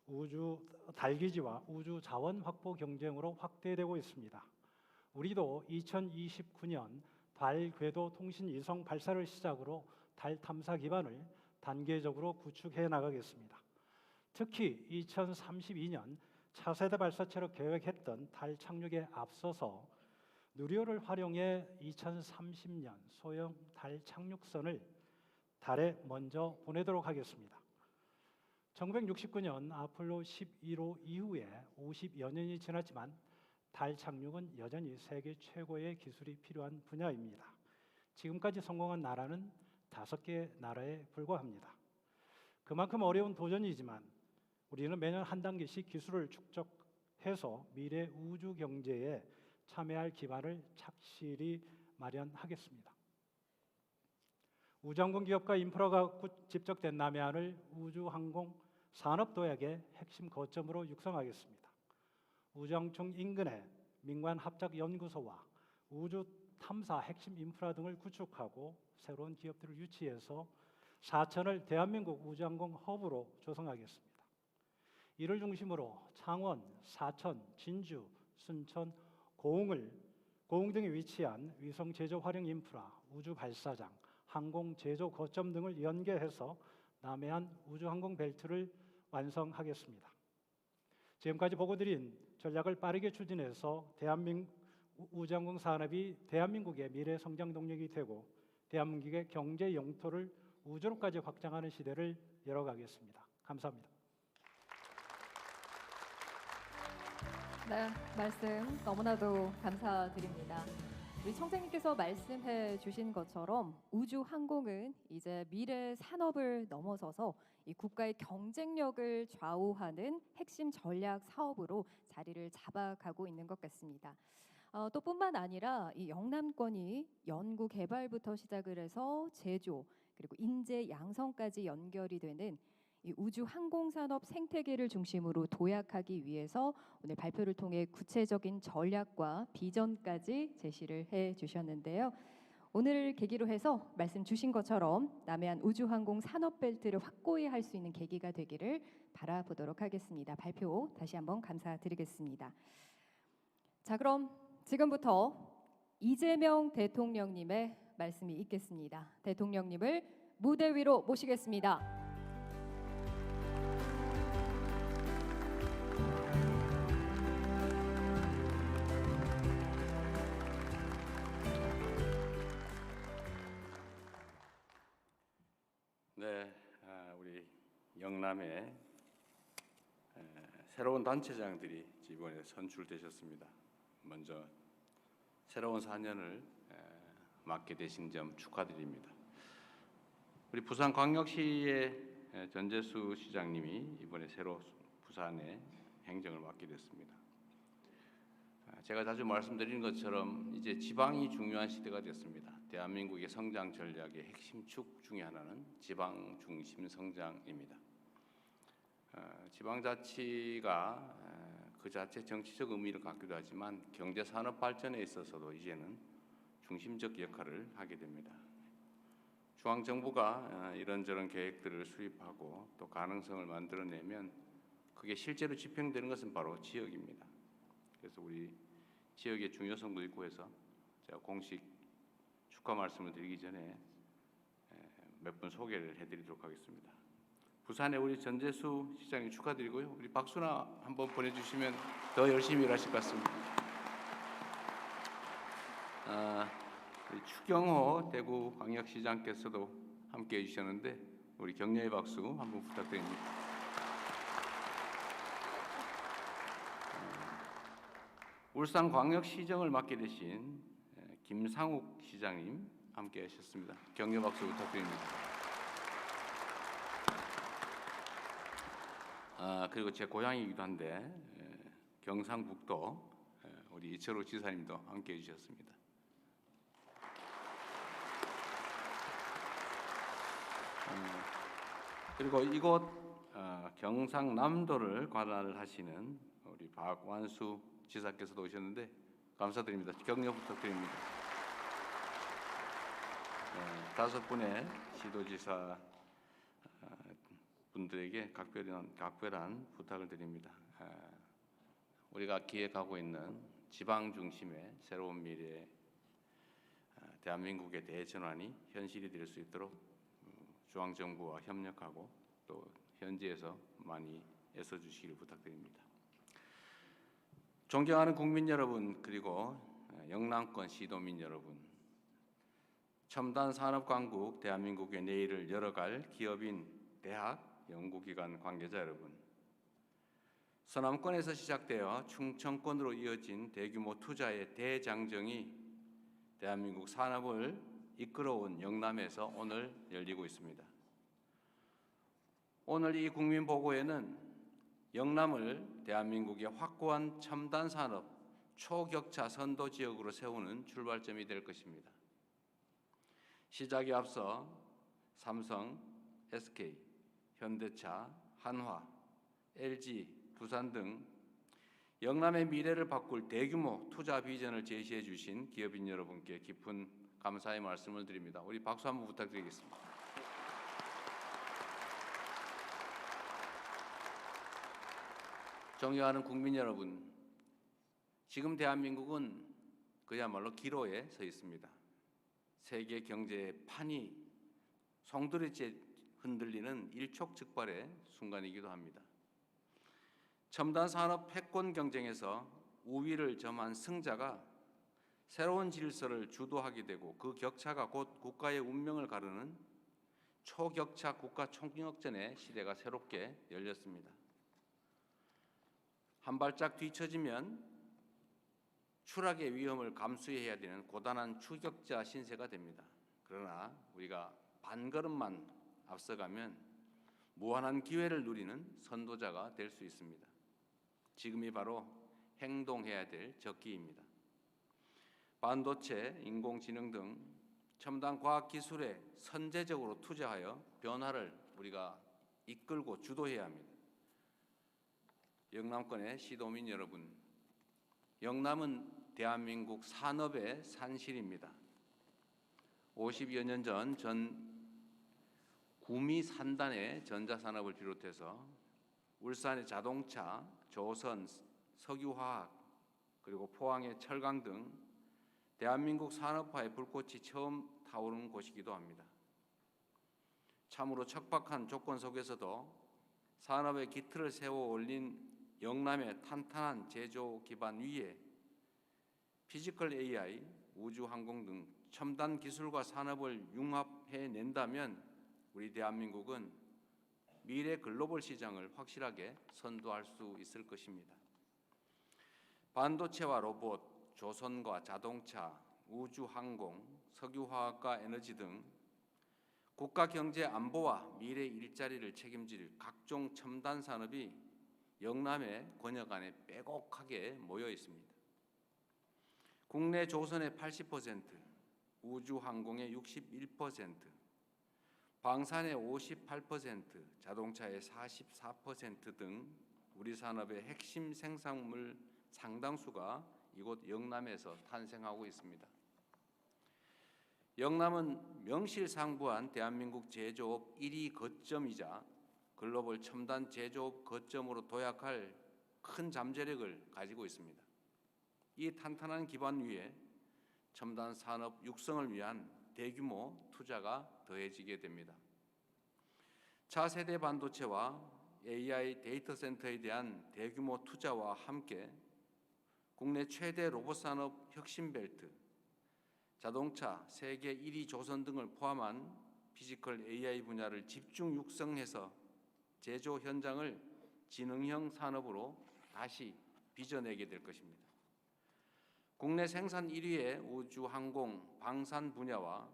S7: 우주 달기지와 우주 자원 확보 경쟁으로 확대되고 있습니다. 우리도 2029년 달 궤도 통신 위성 발사를 시작으로 달 탐사 기반을 단계적으로 구축해 나가겠습니다. 특히 2032년 차세대 발사체로 계획했던 달 착륙에 앞서서 누리호를 활용해 2030년 소형 달 착륙선을 달에 먼저 보내도록 하겠습니다. 1969년 아폴로 11호 이후에 50여 년이 지났지만 달 착륙은 여전히 세계 최고의 기술이 필요한 분야입니다. 지금까지 성공한 나라는 5개 나라에 불과합니다. 그만큼 어려운 도전이지만 우리는 매년 한 단계씩 기술을 축적해서 미래 우주 경제에 참여할 기반을 착실히 마련하겠습니다. 우주항공 기업과 인프라가 집적된 남해안을 우주항공 산업도약의 핵심 거점으로 육성하겠습니다. 우주항청 인근에 민관 합작연구소와 우주 탐사 핵심 인프라 등을 구축하고 새로운 기업들을 유치해서 사천을 대한민국 우주항공 허브로 조성하겠습니다. 이를 중심으로 창원, 사천, 진주, 순천, 고흥 등에 위치한 위성 제조 활용 인프라, 우주 발사장, 항공 제조 거점 등을 연계해서 남해안 우주항공 벨트를 완성하겠습니다. 지금까지 보고드린 전략을 빠르게 추진해서 우주항공 산업이 대한민국의 미래 성장 동력이 되고 대한민국의 경제 영토를 우주로까지 확장하는 시대를 열어가겠습니다. 감사합니다.
S1: 네, 말씀 너무나도 감사드립니다. 우리 청장님께서 말씀해 주신 것처럼 우주항공은 이제 미래 산업을 넘어서서 이 국가의 경쟁력을 좌우하는 핵심 전략 사업으로 자리를 잡아가고 있는 것 같습니다. 또 뿐만 아니라 이 영남권이 연구 개발부터 시작을 해서 제조 그리고 인재 양성까지 연결이 되는 이 우주 항공 산업 생태계를 중심으로 도약하기 위해서 오늘 발표를 통해 구체적인 전략과 비전까지 제시를 해 주셨는데요. 오늘 계기로 해서 말씀 주신 것처럼 남해안 우주항공 산업벨트를 확고히 할 수 있는 계기가 되기를 바라보도록 하겠습니다. 발표 다시 한번 감사드리겠습니다. 자, 그럼 지금부터 이재명 대통령님의 말씀이 있겠습니다. 대통령님을 무대 위로 모시겠습니다.
S11: 네, 우리 영남에 새로운 단체장들이 이번에 선출되셨습니다. 먼저 새로운 4년을 맡게 되신 점 축하드립니다. 우리 부산광역시의 전재수 시장님이 이번에 새로 부산의 행정을 맡게 됐습니다. 제가 자주 말씀드리는 것처럼 이제 지방이 중요한 시대가 됐습니다. 대한민국의 성장 전략의 핵심 축 중에 하나는 지방 중심 성장입니다. 지방자치가 그 자체 정치적 의미를 갖기도 하지만 경제 산업 발전에 있어서도 이제는 중심적 역할을 하게 됩니다. 중앙 정부가 이런저런 계획들을 수립하고 또 가능성을 만들어내면 그게 실제로 집행되는 것은 바로 지역입니다. 그래서 우리 지역의 중요성도 있고 해서 제가 공식 축하 말씀을 드리기 전에 몇 분 소개를 해드리도록 하겠습니다. 부산의 우리 전재수 시장님 축하드리고요. 우리 박수나 한번 보내주시면 더 열심히 일하실 것 같습니다. 우리 추경호 대구광역시장께서도 함께해 주셨는데 우리 격려의 박수 한번 부탁드립니다. 울산광역시정을 맡게 되신 김상욱 시장님 함께 하셨습니다. 격려 박수 부탁드립니다. 그리고 제 고향이기도 한데 경상북도 우리 이철우 지사님도 함께 해주셨습니다. 그리고 이곳 경상남도를 관할을 하시는 우리 박완수 지사께서도 오셨는데 감사드립니다. 격려 부탁드립니다. 5분의 시도지사 분들에게 각별한 부탁을 드립니다. 우리가 기획하고 있는 지방 중심의 새로운 미래, 대한민국의 대전환이 현실이 될 수 있도록 중앙정부와 협력하고 또 현지에서 많이 애써주시기를 부탁드립니다. 존경하는 국민 여러분, 그리고 영남권 시도민 여러분, 첨단 산업 강국 대한민국의 내일을 열어갈 기업인, 대학, 연구기관 관계자 여러분, 서남권에서 시작되어 충청권으로 이어진 대규모 투자의 대장정이 대한민국 산업을 이끌어온 영남에서 오늘 열리고 있습니다. 오늘 이 국민보고에는 영남을 대한민국의 확고한 첨단 산업 초격차 선도 지역으로 세우는 출발점이 될 것입니다. 시작에 앞서 삼성, SK, 현대차, 한화, LG, 두산 등 영남의 미래를 바꿀 대규모 투자 비전을 제시해 주신 기업인 여러분께 깊은 감사의 말씀을 드립니다. 우리 박수 한번 부탁드리겠습니다. 존경하는 국민 여러분, 지금 대한민국은 그야말로 기로에 서 있습니다. 세계 경제의 판이 송두리째 흔들리는 일촉즉발의 순간이기도 합니다. 첨단 산업 패권 경쟁에서 우위를 점한 승자가 새로운 질서를 주도하게 되고 그 격차가 곧 국가의 운명을 가르는 초격차 국가 총력전의 시대가 새롭게 열렸습니다. 한 발짝 뒤처지면 추락의 위험을 감수해야 되는 고단한 추격자 신세가 됩니다. 그러나 우리가 반걸음만 앞서가면 무한한 기회를 누리는 선도자가 될 수 있습니다. 지금이 바로 행동해야 될 적기입니다. 반도체, 인공지능 등 첨단 과학기술에 선제적으로 투자하여 변화를 우리가 이끌고 주도해야 합니다. 영남권의 시도민 여러분, 영남은 대한민국 산업의 산실입니다. 50여 년 전 구미 산단의 전자산업을 비롯해서 울산의 자동차, 조선, 석유화학, 그리고 포항의 철강 등 대한민국 산업화의 불꽃이 처음 타오른 곳이기도 합니다. 참으로 척박한 조건 속에서도 산업의 기틀을 세워 올린 영남의 탄탄한 제조 기반 위에 피지컬 AI, 우주항공 등 첨단 기술과 산업을 융합해낸다면 우리 대한민국은 미래 글로벌 시장을 확실하게 선도할 수 있을 것입니다. 반도체와 로봇, 조선과 자동차, 우주항공, 석유화학과 에너지 등 국가 경제 안보와 미래 일자리를 책임질 각종 첨단 산업이 영남의 권역 안에 빼곡하게 모여 있습니다. 국내 조선의 80%, 우주항공의 61%, 방산의 58%, 자동차의 44%등 우리 산업의 핵심 생산물 상당수가 이곳 영남에서 탄생하고 있습니다. 영남은 명실상부한 대한민국 제조업 1위 거점이자 글로벌 첨단 제조업 거점으로 도약할 큰 잠재력을 가지고 있습니다. 이 탄탄한 기반 위에 첨단 산업 육성을 위한 대규모 투자가 더해지게 됩니다. 차세대 반도체와 AI 데이터 센터에 대한 대규모 투자와 함께 국내 최대 로봇 산업 혁신 벨트, 자동차 세계 1위 조선 등을 포함한 피지컬 AI 분야를 집중 육성해서 제조 현장을 지능형 산업으로 다시 빚어내게 될 것입니다. 국내 생산 1위의 우주, 항공, 방산 분야와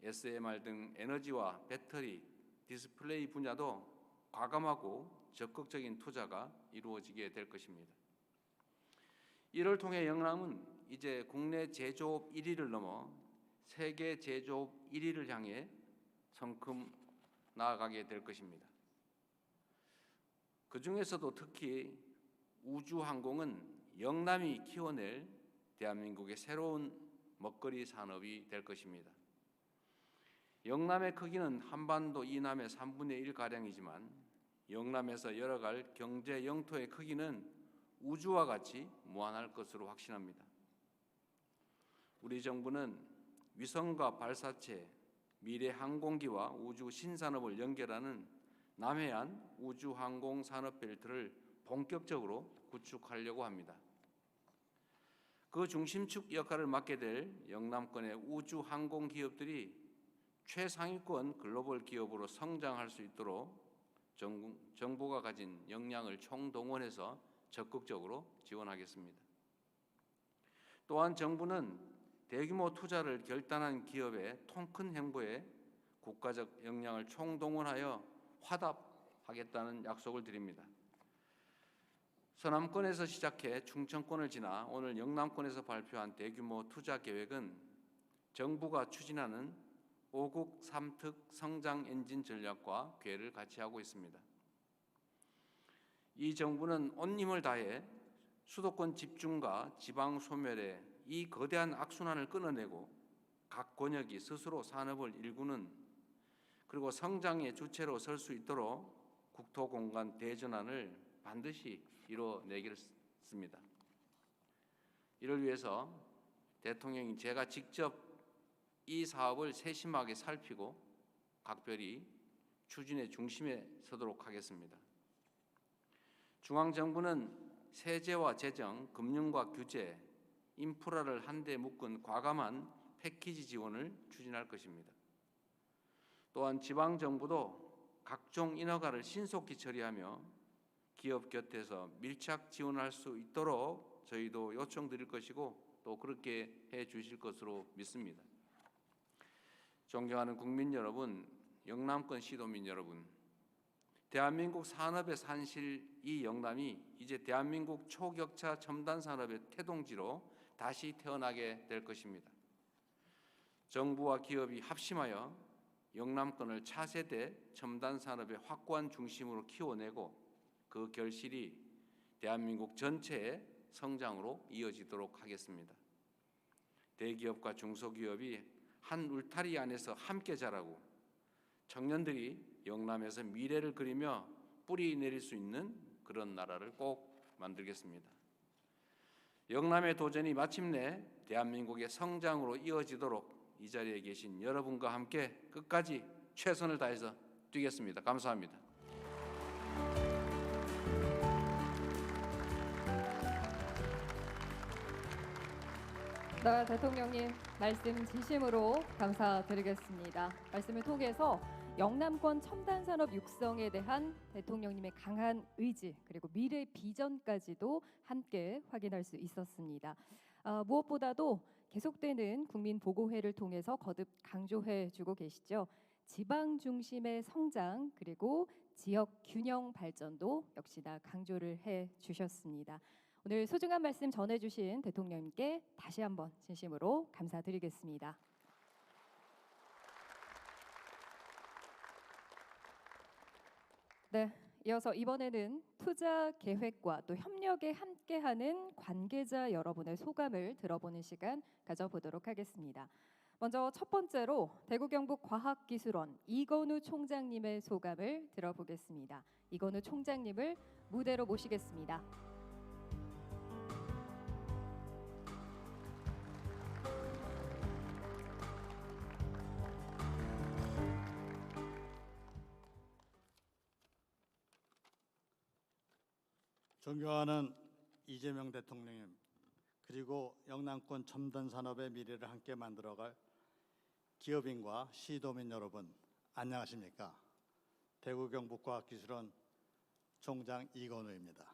S11: SMR 등 에너지와 배터리, 디스플레이 분야도 과감하고 적극적인 투자가 이루어지게 될 것입니다. 이를 통해 영남은 이제 국내 제조업 1위를 넘어 세계 제조업 1위를 향해 성큼 나아가게 될 것입니다. 그 중에서도 특히 우주항공은 영남이 키워낼 대한민국의 새로운 먹거리 산업이 될 것입니다. 영남의 크기는 한반도 이남의 3분의 1가량이지만 영남에서 열어갈 경제 영토의 크기는 우주와 같이 무한할 것으로 확신합니다. 우리 정부는 위성과 발사체, 미래 항공기와 우주 신산업을 연결하는 남해안 우주항공 산업벨트를 본격적으로 구축하려고 합니다. 그 중심축 역할을 맡게 될 영남권의 우주항공 기업들이 최상위권 글로벌 기업으로 성장할 수 있도록 정부가 가진 역량을 총동원해서 적극적으로 지원하겠습니다. 또한 정부는 대규모 투자를 결단한 기업의 통큰 행보에 국가적 역량을 총동원하여 화답하겠다는 약속을 드립니다. 서남권에서 시작해 충청권을 지나 오늘 영남권에서 발표한 대규모 투자 계획은 정부가 추진하는 5국 3특 성장 엔진 전략과 궤를 같이 하고 있습니다. 이 정부는 온 힘을 다해 수도권 집중과 지방 소멸의 이 거대한 악순환을 끊어내고 각 권역이 스스로 산업을 일구는 그리고 성장의 주체로 설 수 있도록 국토공간 대전환을 반드시 이뤄내겠습니다. 이를 위해서 대통령이 제가 직접 이 사업을 세심하게 살피고 각별히 추진의 중심에 서도록 하겠습니다. 중앙정부는 세제와 재정, 금융과 규제, 인프라를 한데 묶은 과감한 패키지 지원을 추진할 것입니다. 또한 지방정부도 각종 인허가를 신속히 처리하며 기업 곁에서 밀착 지원할 수 있도록 저희도 요청드릴 것이고 또 그렇게 해 주실 것으로 믿습니다. 존경하는 국민 여러분, 영남권 시도민 여러분, 대한민국 산업의 산실 이 영남이 이제 대한민국 초격차 첨단 산업의 태동지로 다시 태어나게 될 것입니다. 정부와 기업이 합심하여 영남권을 차세대 첨단 산업의 확고한 중심으로 키워내고 그 결실이 대한민국 전체의 성장으로 이어지도록 하겠습니다. 대기업과 중소기업이 한 울타리 안에서 함께 자라고 청년들이 영남에서 미래를 그리며 뿌리 내릴 수 있는 그런 나라를 꼭 만들겠습니다. 영남의 도전이 마침내 대한민국의 성장으로 이어지도록 이 자리에 계신 여러분과 함께 끝까지 최선을 다해서 뛰겠습니다. 감사합니다.
S1: 네, 대통령님 말씀 진심으로 감사드리겠습니다. 말씀을 통해서 영남권 첨단산업 육성에 대한 대통령님의 강한 의지 그리고 미래 비전까지도 함께 확인할 수 있었습니다. 무엇보다도 계속되는 국민보고회를 통해서 거듭 강조해주고 계시죠. 지방 중심의 성장 그리고 지역 균형 발전도 역시나 강조를 해주셨습니다. 오늘 소중한 말씀 전해주신 대통령님께 다시 한번 진심으로 감사드리겠습니다. 네, 이어서 이번에는 투자 계획과 또 협력에 함께하는 관계자 여러분의 소감을 들어보는 시간 가져보도록 하겠습니다. 먼저 첫 번째로 대구경북과학기술원 이건우 총장님의 소감을 들어보겠습니다. 이건우 총장님을 무대로 모시겠습니다.
S6: 존경하는 이재명 대통령님, 그리고 영남권 첨단 산업의 미래를 함께 만들어갈 기업인과 시도민 여러분, 안녕하십니까? 대구경북과학기술원 총장 이건우입니다.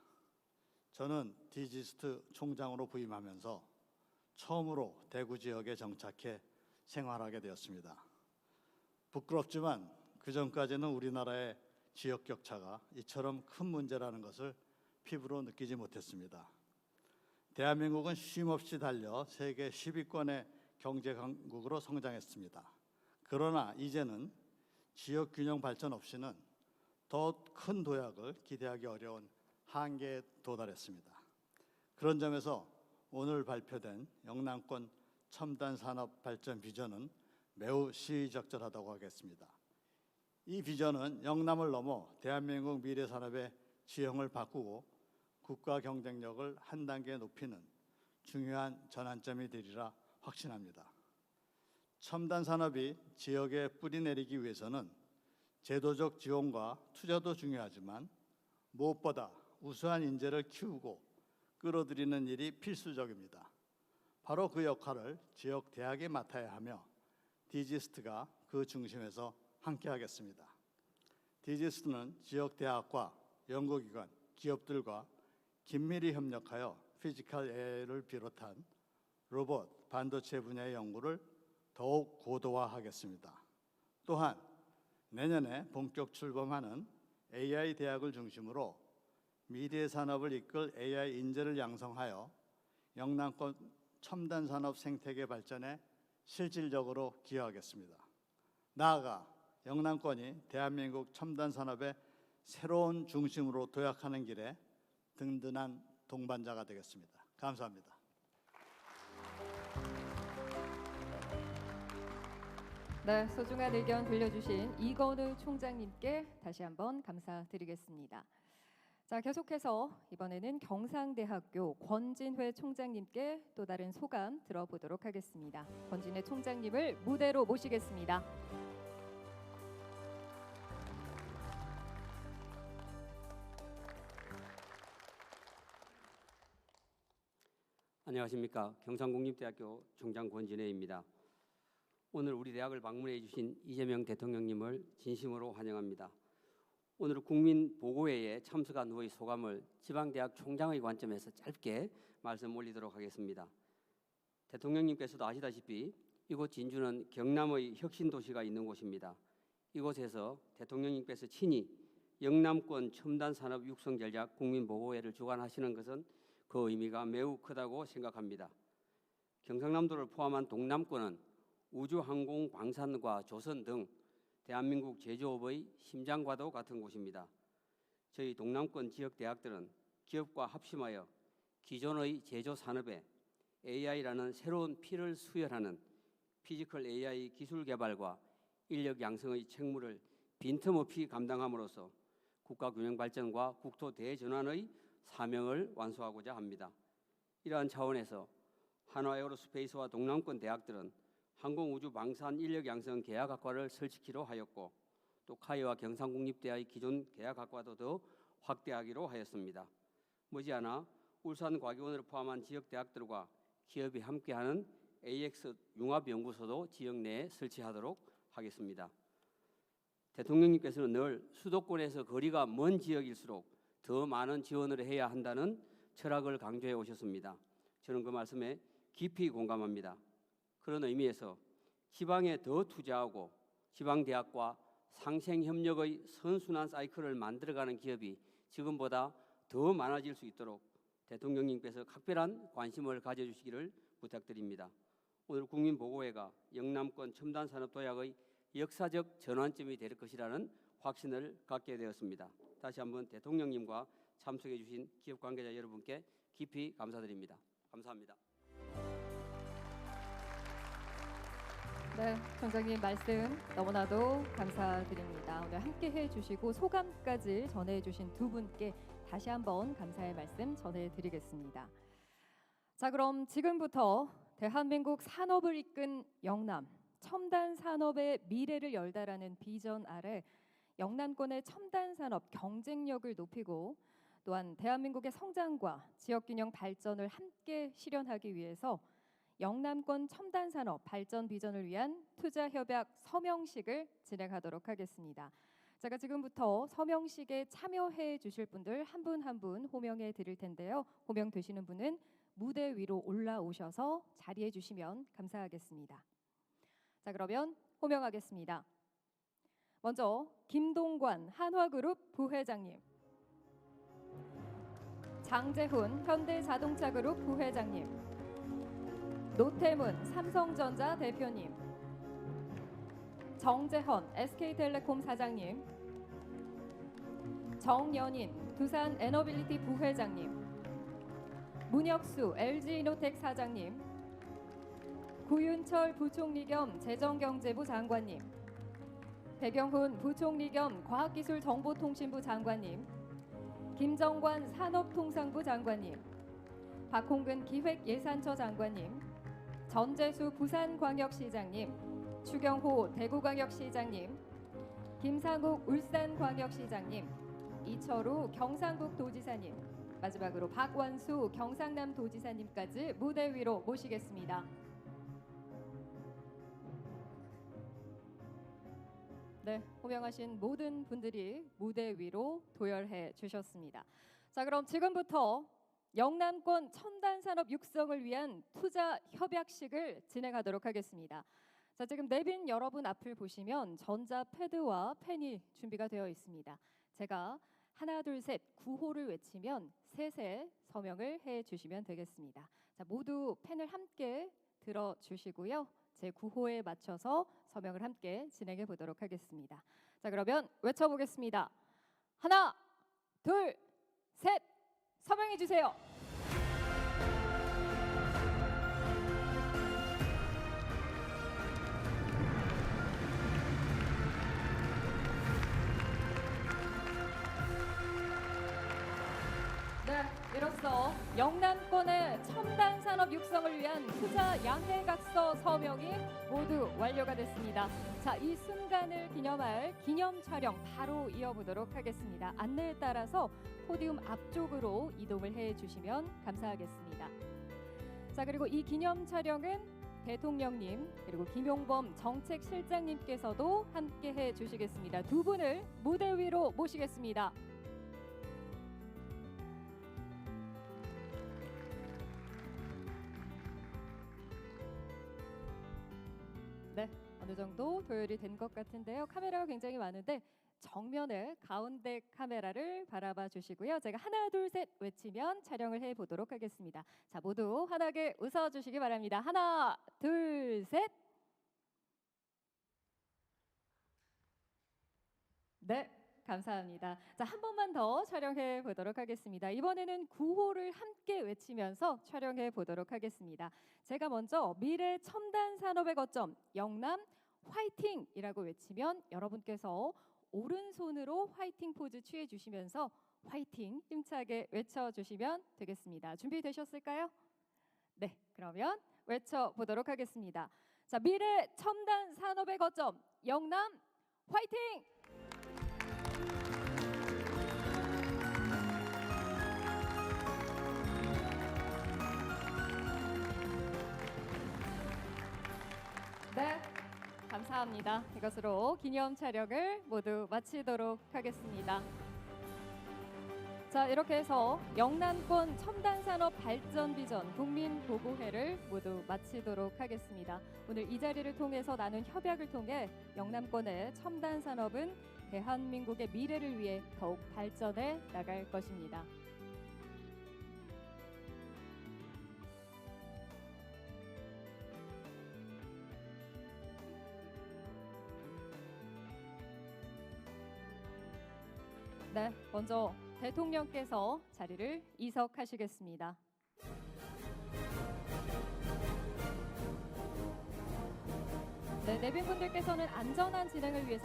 S6: 저는 디지스트 총장으로 부임하면서 처음으로 대구 지역에 정착해 생활하게 되었습니다. 부끄럽지만 그전까지는 우리나라의 지역 격차가 이처럼 큰 문제라는 것을 피부로 느끼지 못했습니다. 대한민국은 쉼없이 달려 세계 10위권의 경제 강국으로 성장했습니다. 그러나 이제는 지역 균형 발전 없이는 더 큰 도약을 기대하기 어려운 한계에 도달했습니다. 그런 점에서 오늘 발표된 영남권 첨단 산업 발전 비전은 매우 시의적절하다고 하겠습니다. 이 비전은 영남을 넘어 대한민국 미래 산업의 지형을 바꾸고 국가 경쟁력을 한 단계 높이는 중요한 전환점이 되리라 확신합니다. 첨단 산업이 지역에 뿌리 내리기 위해서는 제도적 지원과 투자도 중요하지만 무엇보다 우수한 인재를 키우고 끌어들이는 일이 필수적입니다. 바로 그 역할을 지역 대학이 맡아야 하며 디지스트가 그 중심에서 함께하겠습니다. 디지스트는 지역 대학과 연구기관, 기업들과 긴밀히 협력하여 피지컬 AI를 비롯한 로봇, 반도체 분야의 연구를 더욱 고도화하겠습니다. 또한 내년에 본격 출범하는 AI 대학을 중심으로 미래 산업을 이끌 AI 인재를 양성하여 영남권 첨단 산업 생태계 발전에 실질적으로 기여하겠습니다. 나아가 영남권이 대한민국 첨단 산업의 새로운 중심으로 도약하는 길에 든든한 동반자가 되겠습니다. 감사합니다.
S1: 네, 소중한 의견 들려주신 이건우 총장님께 다시 한번 감사드리겠습니다. 자, 계속해서 이번에는 경상대학교 권진회 총장님께 또 다른 소감 들어보도록 하겠습니다. 권진회 총장님을 무대로 모시겠습니다.
S12: 안녕하십니까. 경상국립대학교 총장 권진회입니다. 오늘 우리 대학을 방문해 주신 이재명 대통령님을 진심으로 환영합니다. 오늘 국민보고회에 참석한 후의 소감을 지방대학 총장의 관점에서 짧게 말씀 올리도록 하겠습니다. 대통령님께서도 아시다시피 이곳 진주는 경남의 혁신도시가 있는 곳입니다. 이곳에서 대통령님께서 친히 영남권 첨단산업 육성 전략 국민보고회를 주관하시는 것은 그 의미가 매우 크다고 생각합니다. 경상남도를 포함한 동남권은 우주, 항공, 광산과 조선 등 대한민국 제조업의 심장과도 같은 곳입니다. 저희 동남권 지역 대학들은 기업과 합심하여 기존의 제조 산업에 AI라는 새로운 피를 수혈하는 피지컬 AI 기술 개발과 인력 양성의 책무를 빈틈없이 감당함으로써 국가 균형 발전과 국토 대전환의 사명을 완수하고자 합니다. 이러한 차원에서 한화에어로스페이스와 동남권 대학들은 항공우주 방산 인력 양성 계약학과를 설치키로 하였고 또 카이와 경상국립대의 기존 계약학과도 더 확대하기로 하였습니다. 머지않아 울산과기원을 포함한 지역 대학들과 기업이 함께하는 AX 융합연구소도 지역 내에 설치하도록 하겠습니다. 대통령님께서는 늘 수도권에서 거리가 먼 지역일수록 더 많은 지원을 해야 한다는 철학을 강조해 오셨습니다. 저는 그 말씀에 깊이 공감합니다. 그런 의미에서 지방에 더 투자하고 지방대학과 상생협력의 선순환 사이클을 만들어가는 기업이 지금보다 더 많아질 수 있도록 대통령님께서 각별한 관심을 가져주시기를 부탁드립니다. 오늘 국민보고회가 영남권 첨단산업 도약의 역사적 전환점이 될 것이라는 확신을 갖게 되었습니다. 다시 한번 대통령님과 참석해 주신 기업 관계자 여러분께 깊이 감사드립니다. 감사합니다.
S1: 네, 총장님 말씀 너무나도 감사드립니다. 오늘 함께해 주시고 소감까지 전해 주신 두 분께 다시 한번 감사의 말씀 전해드리겠습니다. 자, 그럼 지금부터 대한민국 산업을 이끈 영남, 첨단 산업의 미래를 열다라는 비전 아래 영남권의 첨단 산업 경쟁력을 높이고 또한 대한민국의 성장과 지역균형 발전을 함께 실현하기 위해서 영남권 첨단 산업 발전 비전을 위한 투자 협약 서명식을 진행하도록 하겠습니다. 제가 지금부터 서명식에 참여해 주실 분들 한 분 한 분 호명해 드릴 텐데요. 호명되시는 분은 무대 위로 올라오셔서 자리해 주시면 감사하겠습니다. 자, 그러면 호명하겠습니다. 먼저 김동관 한화그룹 부회장님, 장재훈 현대자동차그룹 부회장님, 노태문 삼성전자 대표님, 정재헌 SK텔레콤 사장님, 정연인 두산 에너빌리티 부회장님, 문혁수 LG이노텍 사장님, 구윤철 부총리 겸 재정경제부 장관님, 백영훈 부총리 겸 과학기술정보통신부 장관님, 김정관 산업통상부 장관님, 박홍근 기획예산처 장관님, 전재수 부산광역시장님, 추경호 대구광역시장님, 김상욱 울산광역시장님, 이철우 경상북도지사님, 마지막으로 박완수 경상남도지사님까지 무대 위로 모시겠습니다. 네, 호명하신 모든 분들이 무대 위로 도열해 주셨습니다. 자, 그럼 지금부터 영남권 첨단 산업 육성을 위한 투자 협약식을 진행하도록 하겠습니다. 자, 지금 내빈 여러분 앞을 보시면 전자 패드와 펜이 준비가 되어 있습니다. 제가 하나, 둘, 셋 구호를 외치면 셋에 서명을 해 주시면 되겠습니다. 자, 모두 펜을 함께 들어 주시고요. 제 구호에 맞춰서 서명을 함께 진행해 보도록 하겠습니다. 자, 그러면 외쳐보겠습니다. 하나, 둘, 셋, 서명해 주세요. 네, 이로써 영남권의 첨단 산업 육성을 위한 투자 양해각서 서명이 모두 완료가 됐습니다. 자, 이 순간을 기념할 기념 촬영 바로 이어보도록 하겠습니다. 안내에 따라서 포디움 앞쪽으로 이동을 해 주시면 감사하겠습니다. 자, 그리고 이 기념 촬영은 대통령님 그리고 김용범 정책실장님께서도 함께 해 주시겠습니다. 두 분을 무대 위로 모시겠습니다. 네, 어느 정도 도열이 된 것 같은데요. 카메라가 굉장히 많은데 정면에 가운데 카메라를 바라봐 주시고요. 제가 하나, 둘, 셋 외치면 촬영을 해 보도록 하겠습니다. 자, 모두 환하게 웃어 주시기 바랍니다. 하나, 둘, 셋. 네, 감사합니다. 자, 한 번만 더 촬영해 보도록 하겠습니다. 이번에는 구호를 함께 외치면서 촬영해 보도록 하겠습니다. 제가 먼저 미래 첨단 산업의 거점 영남 화이팅이라고 외치면 여러분께서 오른손으로 화이팅 포즈 취해 주시면서 화이팅 힘차게 외쳐 주시면 되겠습니다. 준비되셨을까요? 네, 그러면 외쳐 보도록 하겠습니다. 자, 미래 첨단 산업의 거점 영남 화이팅! 네, 감사합니다. 이것으로 기념 촬영을 모두 마치도록 하겠습니다. 자, 이렇게 해서 영남권 첨단산업 발전 비전 국민보고회를 모두 마치도록 하겠습니다. 오늘 이 자리를 통해서 나눈 협약을 통해 영남권의 첨단산업은 대한민국의 미래를 위해 더욱 발전해 나갈 것입니다. 네, 먼저 대통령께서 자리를 이석하시겠습니다. 네, 내빈분들께서는 안전한 진행을 위해서